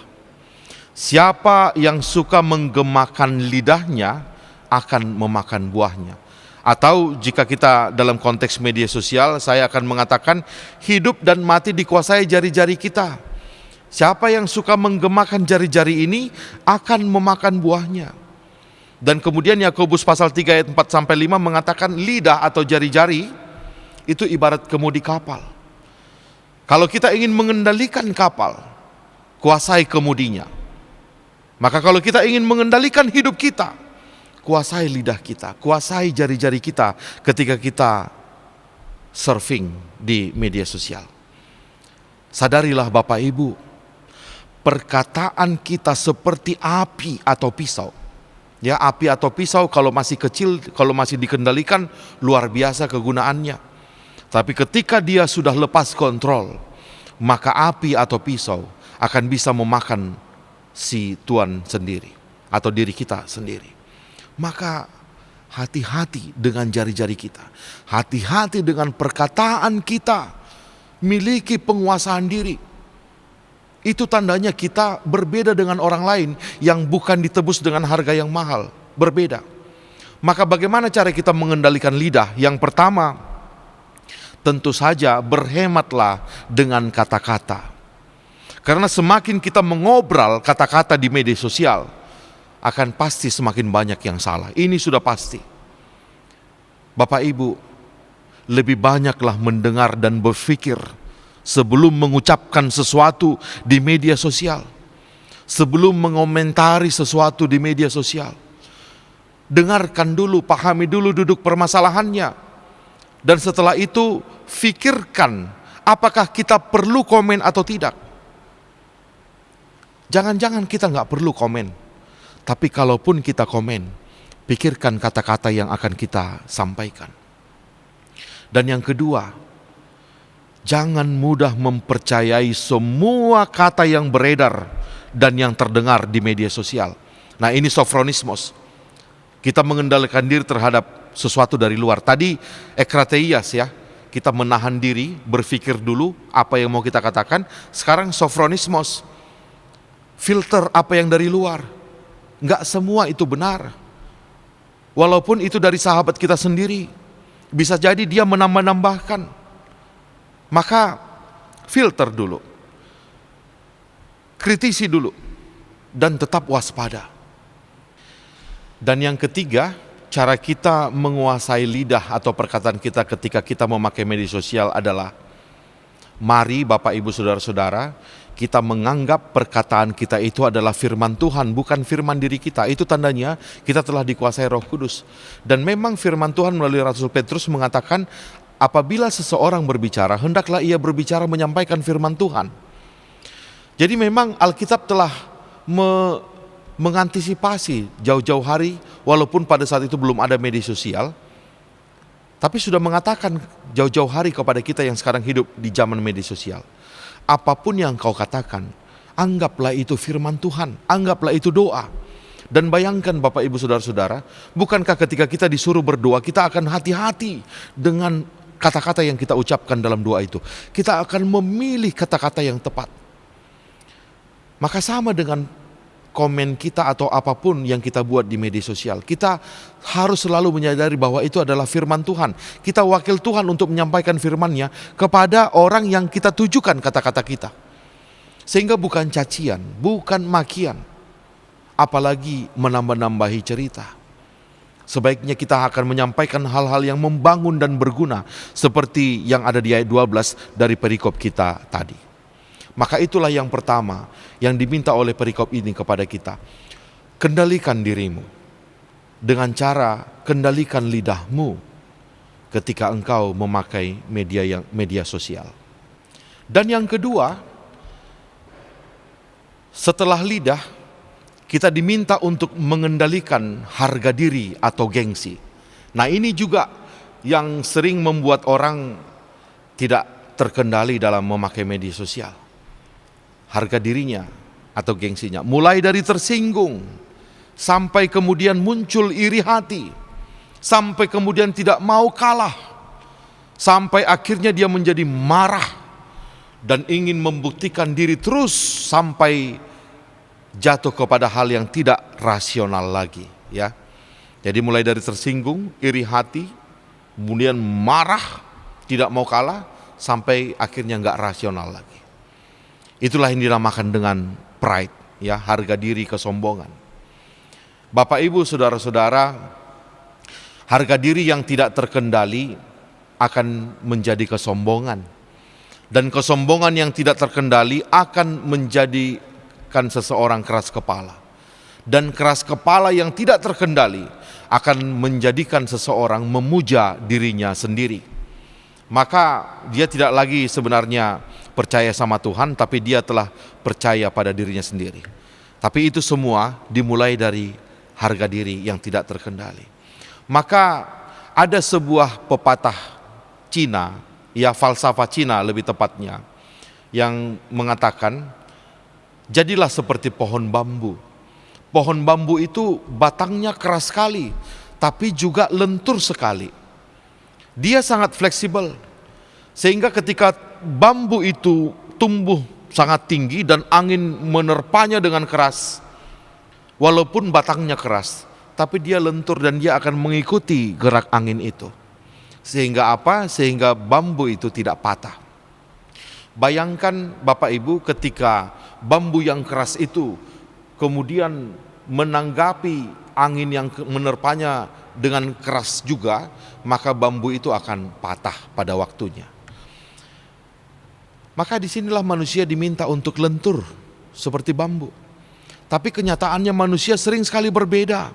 Siapa yang suka menggemakan lidahnya akan memakan buahnya. Atau jika kita dalam konteks media sosial, saya akan mengatakan hidup dan mati dikuasai jari-jari kita. Siapa yang suka menggemakan jari-jari ini akan memakan buahnya. Dan kemudian Yakobus pasal 3 ayat 4-5 mengatakan lidah atau jari-jari itu ibarat kemudi kapal. Kalau kita ingin mengendalikan kapal, kuasai kemudinya. Maka kalau kita ingin mengendalikan hidup kita, kuasai lidah kita, kuasai jari-jari kita ketika kita surfing di media sosial. Sadarilah Bapak Ibu, perkataan kita seperti api atau pisau. Ya, api atau pisau kalau masih kecil, kalau masih dikendalikan, luar biasa kegunaannya. Tapi ketika dia sudah lepas kontrol, maka api atau pisau akan bisa memakan si tuan sendiri atau diri kita sendiri. Maka hati-hati dengan jari-jari kita, hati-hati dengan perkataan kita, miliki penguasaan diri. Itu tandanya kita berbeda dengan orang lain yang bukan ditebus dengan harga yang mahal, berbeda. Maka bagaimana cara kita mengendalikan lidah? Yang pertama, tentu saja berhematlah dengan kata-kata. Karena semakin kita mengobrol kata-kata di media sosial, akan pasti semakin banyak yang salah. Ini sudah pasti. Bapak, Ibu, lebih banyaklah mendengar dan berpikir sebelum mengucapkan sesuatu di media sosial, sebelum mengomentari sesuatu di media sosial. Dengarkan dulu, pahami dulu duduk permasalahannya, dan setelah itu fikirkan Apakah kita perlu komen atau tidak? Jangan-jangan kita nggak perlu komen. Tapi kalaupun kita komen, pikirkan kata-kata yang akan kita sampaikan. Dan yang kedua, jangan mudah mempercayai semua kata yang beredar dan yang terdengar di media sosial. Nah, ini sofronismos. Kita mengendalikan diri terhadap sesuatu dari luar. Tadi ekrateias ya, kita menahan diri, berpikir dulu apa yang mau kita katakan. Sekarang sofronismos, filter apa yang dari luar. Enggak semua itu benar. Walaupun itu dari sahabat kita sendiri, bisa jadi dia menambah-nambahkan. Maka filter dulu, kritisi dulu, dan tetap waspada. Dan yang ketiga, cara kita menguasai lidah atau perkataan kita ketika kita memakai media sosial adalah, mari Bapak Ibu Saudara-saudara, kita menganggap perkataan kita itu adalah firman Tuhan, bukan firman diri kita. Itu tandanya kita telah dikuasai Roh Kudus. Dan memang firman Tuhan melalui Rasul Petrus mengatakan, apabila seseorang berbicara, hendaklah ia berbicara menyampaikan firman Tuhan. Jadi memang Alkitab telah mengantisipasi jauh-jauh hari, walaupun pada saat itu belum ada media sosial, tapi sudah mengatakan jauh-jauh hari kepada kita yang sekarang hidup di zaman media sosial. Apapun yang kau katakan, anggaplah itu firman Tuhan, anggaplah itu doa. Dan bayangkan Bapak Ibu Saudara-saudara, bukankah ketika kita disuruh berdoa, kita akan hati-hati dengan kata-kata yang kita ucapkan dalam doa itu. Kita akan memilih kata-kata yang tepat. Maka sama dengan komen kita atau apapun yang kita buat di media sosial, kita harus selalu menyadari bahwa itu adalah firman Tuhan. Kita wakil Tuhan untuk menyampaikan firman-Nya kepada orang yang kita tujukan kata-kata kita. Sehingga bukan cacian, bukan makian, apalagi menambah-nambahi cerita. Sebaiknya kita akan menyampaikan hal-hal yang membangun dan berguna, seperti yang ada di ayat 12 dari perikop kita tadi. Maka itulah yang pertama yang diminta oleh perikop ini kepada kita. Kendalikan dirimu dengan cara kendalikan lidahmu ketika engkau memakai media sosial. Dan yang kedua, setelah lidah, kita diminta untuk mengendalikan harga diri atau gengsi. Nah, ini juga yang sering membuat orang tidak terkendali dalam memakai media sosial. Harga dirinya atau gengsinya, mulai dari tersinggung, sampai kemudian muncul iri hati, sampai kemudian tidak mau kalah, sampai akhirnya dia menjadi marah dan ingin membuktikan diri terus sampai jatuh kepada hal yang tidak rasional lagi, ya. Jadi mulai dari tersinggung, iri hati, kemudian marah, tidak mau kalah, sampai akhirnya nggak rasional lagi. Itulah yang dinamakan dengan pride, ya, harga diri, kesombongan. Bapak Ibu Saudara-saudara, harga diri yang tidak terkendali akan menjadi kesombongan. Dan kesombongan yang tidak terkendali akan menjadikan seseorang keras kepala. Dan keras kepala yang tidak terkendali akan menjadikan seseorang memuja dirinya sendiri. Maka dia tidak lagi sebenarnya percaya sama Tuhan, tapi dia telah percaya pada dirinya sendiri. Tapi itu semua dimulai dari harga diri yang tidak terkendali. Maka ada sebuah pepatah Cina, ya falsafah Cina lebih tepatnya, yang mengatakan, jadilah seperti pohon bambu. Pohon bambu itu batangnya keras sekali, tapi juga lentur sekali. Dia sangat fleksibel, sehingga ketika bambu itu tumbuh sangat tinggi dan angin menerpanya dengan keras, walaupun batangnya keras, tapi dia lentur dan dia akan mengikuti gerak angin itu. Sehingga apa? Sehingga bambu itu tidak patah. Bayangkan Bapak Ibu, ketika bambu yang keras itu kemudian menanggapi angin yang menerpanya dengan keras juga, maka bambu itu akan patah pada waktunya. Maka disinilah manusia diminta untuk lentur seperti bambu. Tapi kenyataannya manusia sering sekali berbeda.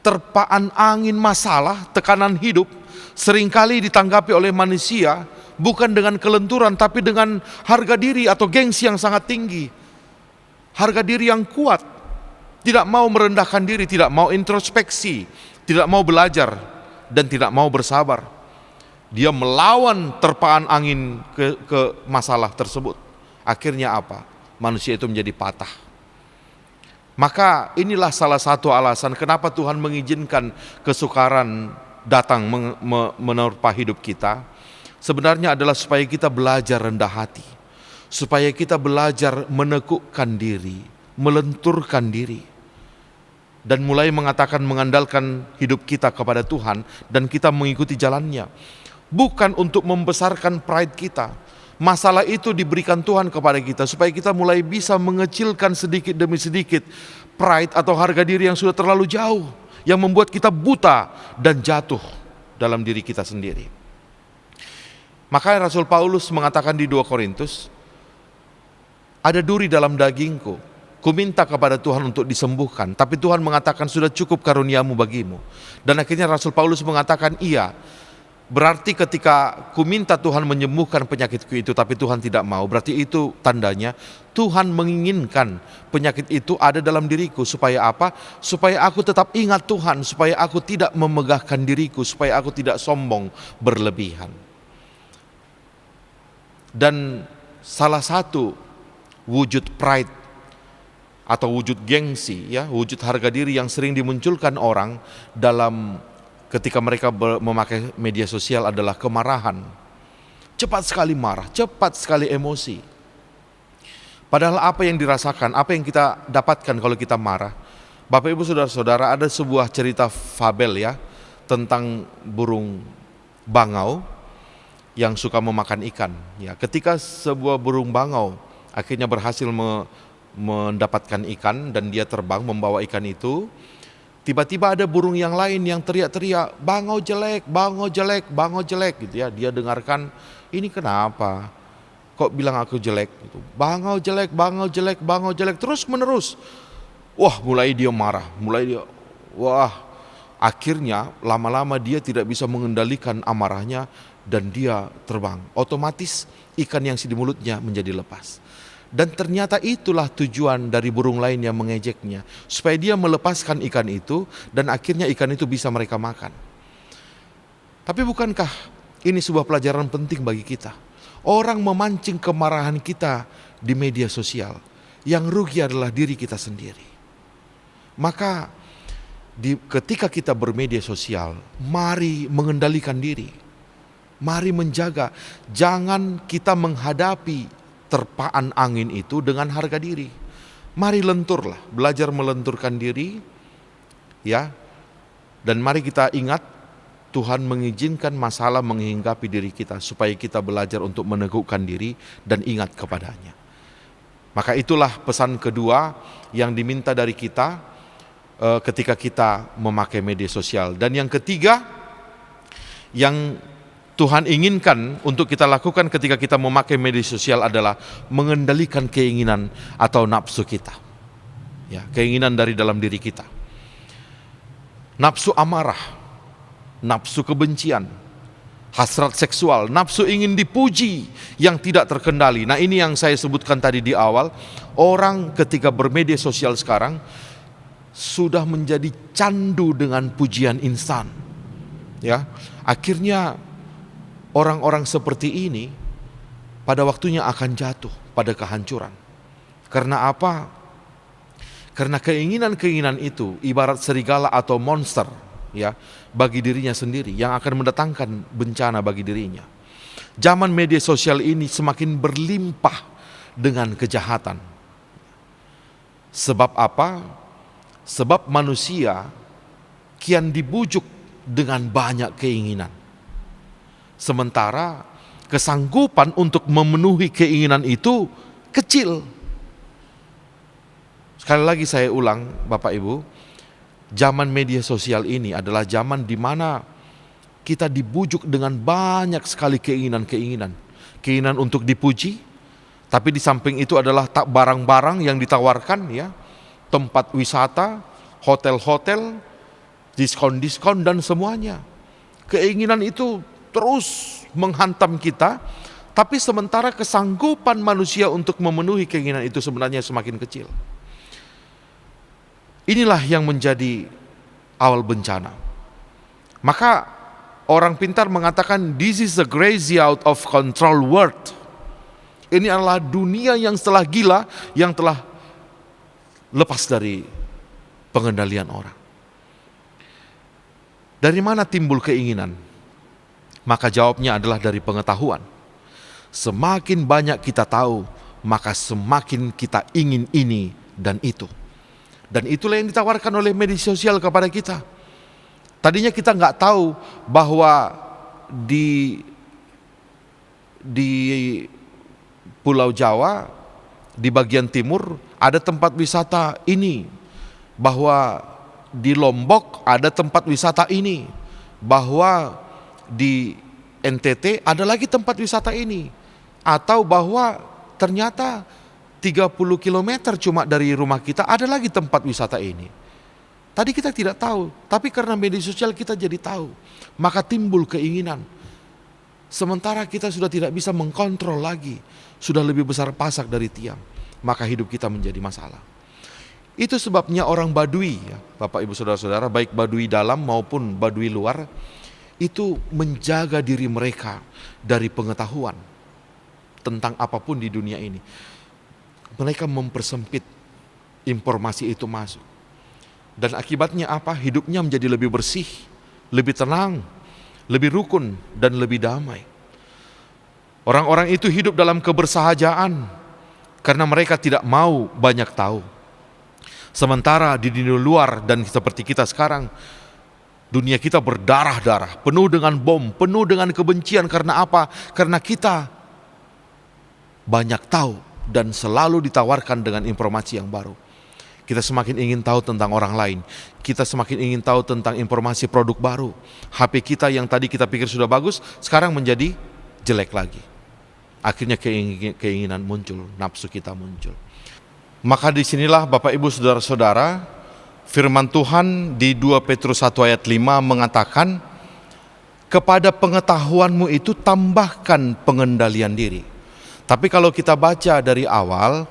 Terpaan angin masalah, tekanan hidup seringkali ditanggapi oleh manusia bukan dengan kelenturan, tapi dengan harga diri atau gengsi yang sangat tinggi. Harga diri yang kuat, tidak mau merendahkan diri, tidak mau introspeksi, tidak mau belajar, dan tidak mau bersabar. Dia melawan terpaan angin ke masalah tersebut. Akhirnya apa? Manusia itu menjadi patah. Maka inilah salah satu alasan kenapa Tuhan mengizinkan kesukaran datang menerpa hidup kita. Sebenarnya adalah supaya kita belajar rendah hati, supaya kita belajar menekukkan diri, melenturkan diri, dan mulai mengandalkan hidup kita kepada Tuhan, dan kita mengikuti jalannya. Bukan untuk membesarkan pride kita. Masalah itu diberikan Tuhan kepada kita supaya kita mulai bisa mengecilkan sedikit demi sedikit pride atau harga diri yang sudah terlalu jauh, yang membuat kita buta dan jatuh dalam diri kita sendiri. Makanya Rasul Paulus mengatakan di 2 Korintus, ada duri dalam dagingku, ku minta kepada Tuhan untuk disembuhkan, tapi Tuhan mengatakan sudah cukup karuniamu bagimu. Dan akhirnya Rasul Paulus mengatakan, iya, berarti ketika ku minta Tuhan menyembuhkan penyakitku itu, tapi Tuhan tidak mau, berarti itu tandanya Tuhan menginginkan penyakit itu ada dalam diriku. Supaya apa? Supaya aku tetap ingat Tuhan, supaya aku tidak memegahkan diriku, supaya aku tidak sombong berlebihan. Dan salah satu wujud pride atau wujud gengsi, ya, wujud harga diri yang sering dimunculkan orang dalam ketika mereka memakai media sosial adalah kemarahan. Cepat sekali marah, cepat sekali emosi. Padahal apa yang dirasakan, apa yang kita dapatkan kalau kita marah? Bapak Ibu Saudara-saudara, ada sebuah cerita fabel ya tentang burung bangau yang suka memakan ikan. Ya, ketika sebuah burung bangau akhirnya berhasil mendapatkan ikan dan dia terbang membawa ikan itu, tiba-tiba ada burung yang lain yang teriak-teriak, bangau jelek, bangau jelek, bangau jelek gitu ya. Dia dengarkan, ini kenapa? Kok bilang aku jelek? Gitu. Bangau jelek, bangau jelek, bangau jelek, terus menerus. Wah, mulai dia marah, akhirnya lama-lama dia tidak bisa mengendalikan amarahnya dan dia terbang. Otomatis ikan yang di mulutnya menjadi lepas. Dan ternyata itulah tujuan dari burung lain yang mengejeknya, supaya dia melepaskan ikan itu dan akhirnya ikan itu bisa mereka makan. Tapi bukankah ini sebuah pelajaran penting bagi kita? Orang memancing kemarahan kita di media sosial, yang rugi adalah diri kita sendiri. Maka ketika kita bermedia sosial, mari mengendalikan diri, mari menjaga, jangan kita menghadapi terpaan angin itu dengan harga diri. Mari lenturlah, belajar melenturkan diri, ya. Dan mari kita ingat Tuhan mengizinkan masalah menghinggapi diri kita supaya kita belajar untuk menegukkan diri dan ingat kepadanya. Maka itulah pesan kedua yang diminta dari kita ketika kita memakai media sosial. Dan yang ketiga yang Tuhan inginkan untuk kita lakukan ketika kita memakai media sosial adalah mengendalikan keinginan atau nafsu kita. Ya, keinginan dari dalam diri kita. Nafsu amarah, nafsu kebencian, hasrat seksual, nafsu ingin dipuji yang tidak terkendali. Nah, ini yang saya sebutkan tadi di awal. Orang ketika bermedia sosial sekarang sudah menjadi candu dengan pujian instan. Ya, akhirnya orang-orang seperti ini pada waktunya akan jatuh pada kehancuran. Karena apa? Karena keinginan-keinginan itu ibarat serigala atau monster, ya, bagi dirinya sendiri yang akan mendatangkan bencana bagi dirinya. Zaman media sosial ini semakin berlimpah dengan kejahatan. Sebab apa? Sebab manusia kian dibujuk dengan banyak keinginan. Sementara kesanggupan untuk memenuhi keinginan itu kecil. Sekali lagi saya ulang Bapak Ibu, zaman media sosial ini adalah zaman di mana kita dibujuk dengan banyak sekali keinginan-keinginan. Keinginan untuk dipuji, tapi di samping itu adalah barang-barang yang ditawarkan, ya, tempat wisata, hotel-hotel, diskon-diskon dan semuanya. Keinginan itu terus menghantam kita, tapi sementara kesanggupan manusia untuk memenuhi keinginan itu sebenarnya semakin kecil. Inilah yang menjadi awal bencana. Maka orang pintar mengatakan, this is a crazy out of control world. Ini adalah dunia yang telah gila, yang telah lepas dari pengendalian orang. Dari mana timbul keinginan? Maka jawabnya adalah dari pengetahuan. Semakin banyak kita tahu, maka semakin kita ingin ini dan itu. Dan itulah yang ditawarkan oleh media sosial kepada kita. Tadinya kita nggak tahu bahwa di Pulau Jawa, di bagian timur ada tempat wisata ini, bahwa di Lombok ada tempat wisata ini, bahwa di NTT ada lagi tempat wisata ini, atau bahwa ternyata 30 km cuma dari rumah kita ada lagi tempat wisata ini. Tadi kita tidak tahu, tapi karena media sosial kita jadi tahu, maka timbul keinginan. Sementara kita sudah tidak bisa mengkontrol lagi, sudah lebih besar pasak dari tiang, maka hidup kita menjadi masalah. Itu sebabnya orang Baduy, ya, Bapak Ibu Saudara-saudara, baik Baduy dalam maupun Baduy luar, itu menjaga diri mereka dari pengetahuan tentang apapun di dunia ini. Mereka mempersempit informasi itu masuk. Dan akibatnya apa? Hidupnya menjadi lebih bersih, lebih tenang, lebih rukun, dan lebih damai. Orang-orang itu hidup dalam kebersahajaan karena mereka tidak mau banyak tahu. Sementara di dunia luar dan seperti kita sekarang, dunia kita berdarah-darah, penuh dengan bom, penuh dengan kebencian. Karena apa? Karena kita banyak tahu dan selalu ditawarkan dengan informasi yang baru. Kita semakin ingin tahu tentang orang lain. Kita semakin ingin tahu tentang informasi produk baru. HP kita yang tadi kita pikir sudah bagus, sekarang menjadi jelek lagi. Akhirnya keinginan muncul, nafsu kita muncul. Maka disinilah Bapak Ibu Saudara-saudara, firman Tuhan di 2 Petrus 1 ayat 5 mengatakan, kepada pengetahuanmu itu tambahkan pengendalian diri. Tapi kalau kita baca dari awal,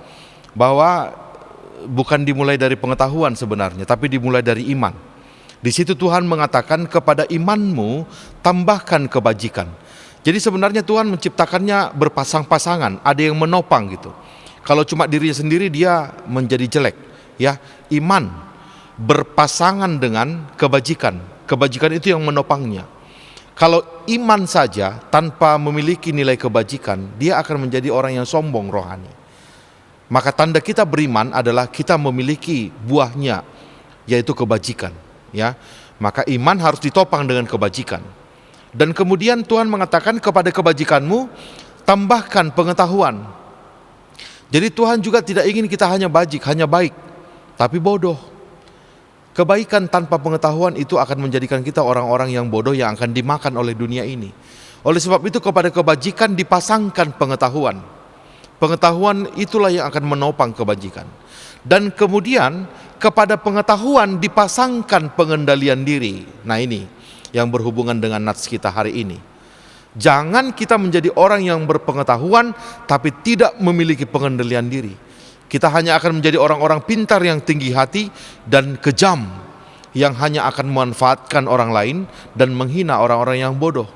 bahwa bukan dimulai dari pengetahuan sebenarnya, tapi dimulai dari iman. Di situ Tuhan mengatakan, kepada imanmu tambahkan kebajikan. Jadi sebenarnya Tuhan menciptakannya berpasang-pasangan, ada yang menopang gitu. Kalau cuma dirinya sendiri dia menjadi jelek, ya. Iman berpasangan dengan kebajikan. Kebajikan itu yang menopangnya. Kalau iman saja tanpa memiliki nilai kebajikan, dia akan menjadi orang yang sombong rohani. Maka tanda kita beriman adalah kita memiliki buahnya, yaitu kebajikan, ya. Maka iman harus ditopang dengan kebajikan. Dan kemudian Tuhan mengatakan, kepada kebajikanmu tambahkan pengetahuan. Jadi Tuhan juga tidak ingin kita hanya bajik, hanya baik, tapi bodoh. Kebaikan tanpa pengetahuan itu akan menjadikan kita orang-orang yang bodoh yang akan dimakan oleh dunia ini. Oleh sebab itu kepada kebajikan dipasangkan pengetahuan. Pengetahuan itulah yang akan menopang kebajikan. Dan kemudian kepada pengetahuan dipasangkan pengendalian diri. Nah ini yang berhubungan dengan nats kita hari ini. Jangan kita menjadi orang yang berpengetahuan tapi tidak memiliki pengendalian diri. Kita hanya akan menjadi orang-orang pintar yang tinggi hati dan kejam, yang hanya akan memanfaatkan orang lain dan menghina orang-orang yang bodoh.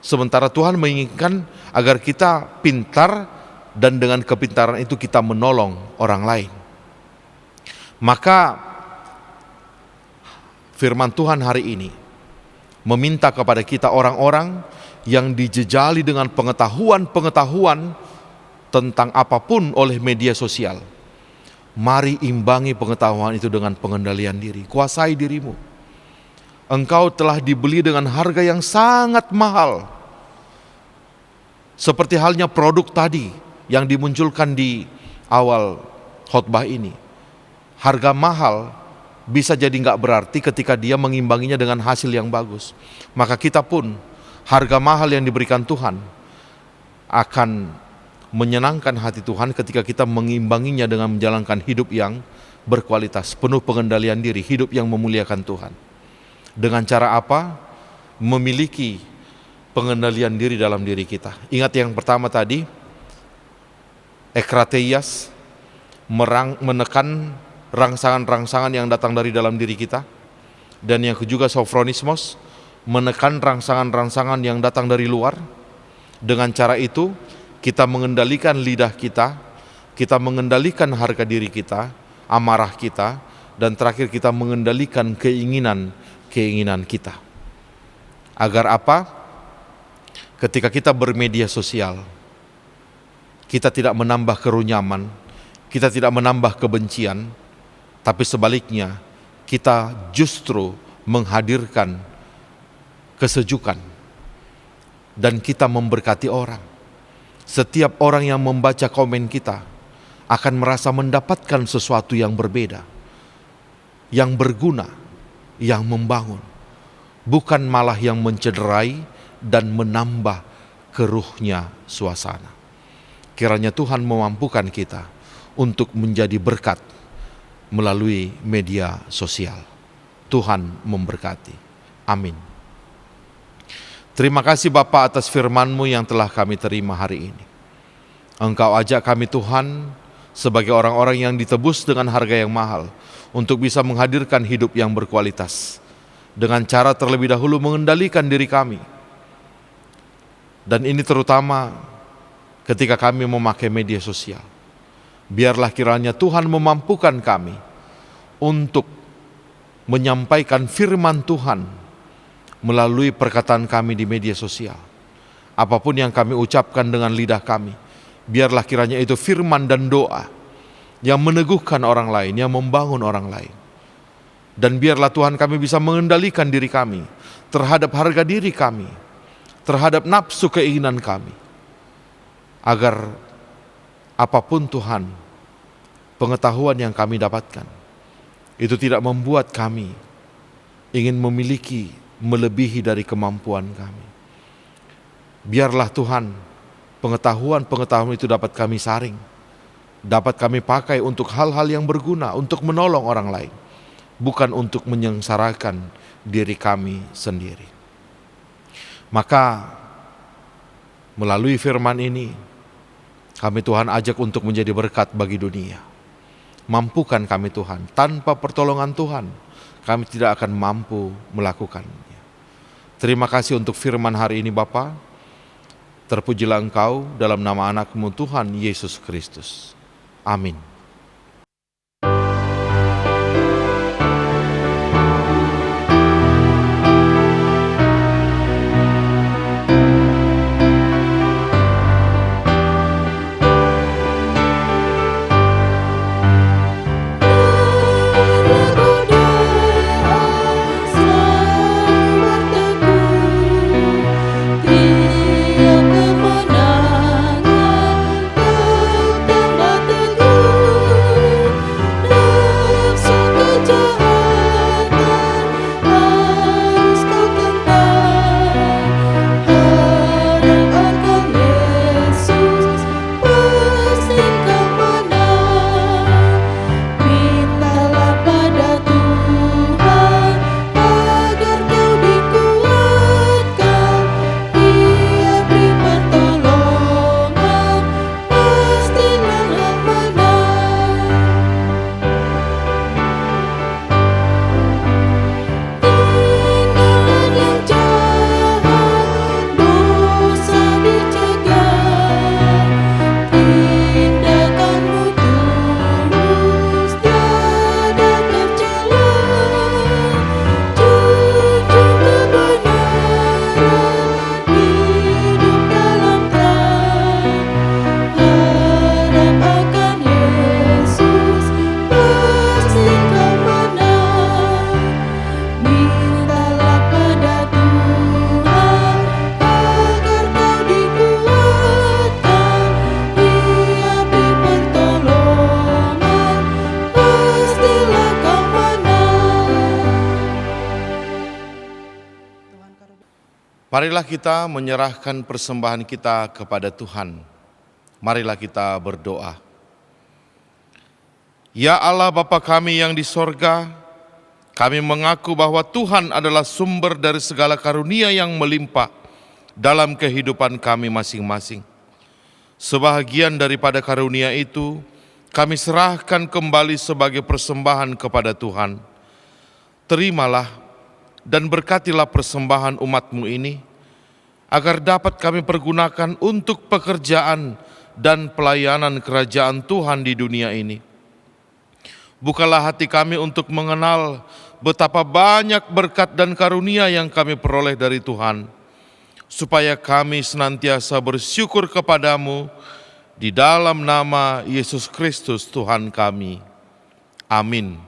Sementara Tuhan menginginkan agar kita pintar dan dengan kepintaran itu kita menolong orang lain. Maka firman Tuhan hari ini meminta kepada kita orang-orang yang dijejali dengan pengetahuan-pengetahuan tentang apapun oleh media sosial. Mari imbangi pengetahuan itu dengan pengendalian diri. Kuasai dirimu. Engkau telah dibeli dengan harga yang sangat mahal. Seperti halnya produk tadi yang dimunculkan di awal khotbah ini. Harga mahal bisa jadi nggak berarti ketika dia mengimbanginya dengan hasil yang bagus. Maka kita pun harga mahal yang diberikan Tuhan akan menyenangkan hati Tuhan ketika kita mengimbanginya dengan menjalankan hidup yang berkualitas, penuh pengendalian diri, hidup yang memuliakan Tuhan. Dengan cara apa? Memiliki pengendalian diri dalam diri kita. Ingat yang pertama tadi, ekrateias, menekan rangsangan-rangsangan yang datang dari dalam diri kita. Dan yang juga sofronismos, menekan rangsangan-rangsangan yang datang dari luar. Dengan cara itu, kita mengendalikan lidah kita mengendalikan harga diri kita, amarah kita, dan terakhir kita mengendalikan keinginan kita. Agar apa? Ketika kita bermedia sosial, kita tidak menambah kerunyaman, kita tidak menambah kebencian, tapi sebaliknya kita justru menghadirkan kesejukan dan kita memberkati orang. Setiap orang yang membaca komen kita akan merasa mendapatkan sesuatu yang berbeda, yang berguna, yang membangun, bukan malah yang mencederai dan menambah keruhnya suasana. Kiranya Tuhan memampukan kita untuk menjadi berkat melalui media sosial. Tuhan memberkati. Amin. Terima kasih Bapa atas firman-Mu yang telah kami terima hari ini. Engkau ajak kami Tuhan sebagai orang-orang yang ditebus dengan harga yang mahal untuk bisa menghadirkan hidup yang berkualitas dengan cara terlebih dahulu mengendalikan diri kami. Dan ini terutama ketika kami memakai media sosial. Biarlah kiranya Tuhan memampukan kami untuk menyampaikan firman Tuhan melalui perkataan kami di media sosial. Apapun yang kami ucapkan dengan lidah kami, biarlah kiranya itu firman dan doa yang meneguhkan orang lain, yang membangun orang lain. Dan biarlah Tuhan kami bisa mengendalikan diri kami terhadap harga diri kami, terhadap nafsu keinginan kami, agar apapun Tuhan, pengetahuan yang kami dapatkan, itu tidak membuat kami ingin memiliki melebihi dari kemampuan kami. Biarlah Tuhan, pengetahuan itu dapat kami saring, dapat kami pakai untuk hal-hal yang berguna, untuk menolong orang lain, bukan untuk menyengsarakan diri kami sendiri. Maka melalui firman ini, kami Tuhan ajak untuk menjadi berkat bagi dunia. Mampukan kami Tuhan, tanpa pertolongan Tuhan, kami tidak akan mampu melakukannya. Terima kasih untuk firman hari ini Bapa. Terpujilah Engkau dalam nama anak-Mu Tuhan Yesus Kristus. Amin. Marilah kita menyerahkan persembahan kita kepada Tuhan. Marilah kita berdoa. Ya Allah Bapa kami yang di sorga, kami mengaku bahwa Tuhan adalah sumber dari segala karunia yang melimpah dalam kehidupan kami masing-masing. Sebahagian daripada karunia itu, kami serahkan kembali sebagai persembahan kepada Tuhan. Terimalah dan berkatilah persembahan umat-Mu ini, agar dapat kami pergunakan untuk pekerjaan dan pelayanan kerajaan Tuhan di dunia ini. Bukalah hati kami untuk mengenal betapa banyak berkat dan karunia yang kami peroleh dari Tuhan, supaya kami senantiasa bersyukur kepadamu di dalam nama Yesus Kristus Tuhan kami. Amin.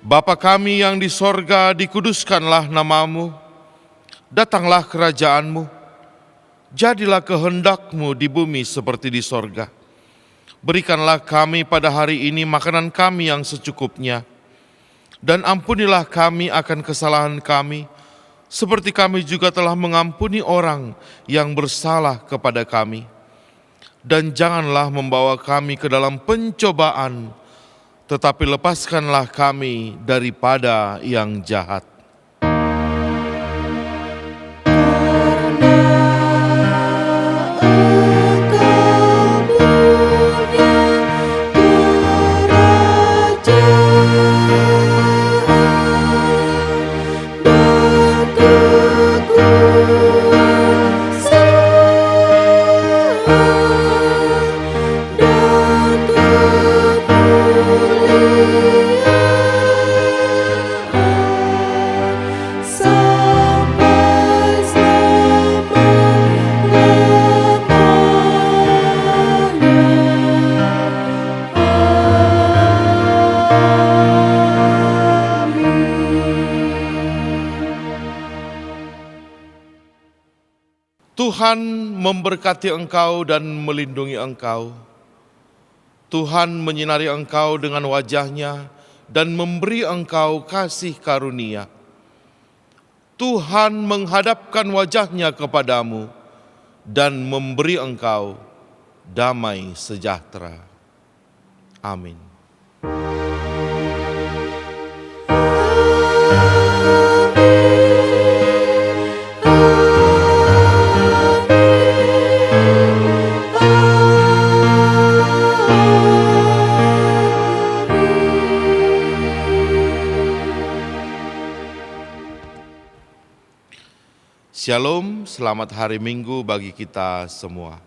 Bapa kami yang di sorga, dikuduskanlah namamu, datanglah kerajaanmu, jadilah kehendak-Mu di bumi seperti di sorga. Berikanlah kami pada hari ini makanan kami yang secukupnya, dan ampunilah kami akan kesalahan kami, seperti kami juga telah mengampuni orang yang bersalah kepada kami. Dan janganlah membawa kami ke dalam pencobaan, tetapi lepaskanlah kami daripada yang jahat. Tuhan memberkati engkau dan melindungi engkau. Tuhan menyinari engkau dengan wajah-Nya dan memberi engkau kasih karunia. Tuhan menghadapkan wajah-Nya kepadamu dan memberi engkau damai sejahtera. Amin. Shalom, selamat hari Minggu bagi kita semua.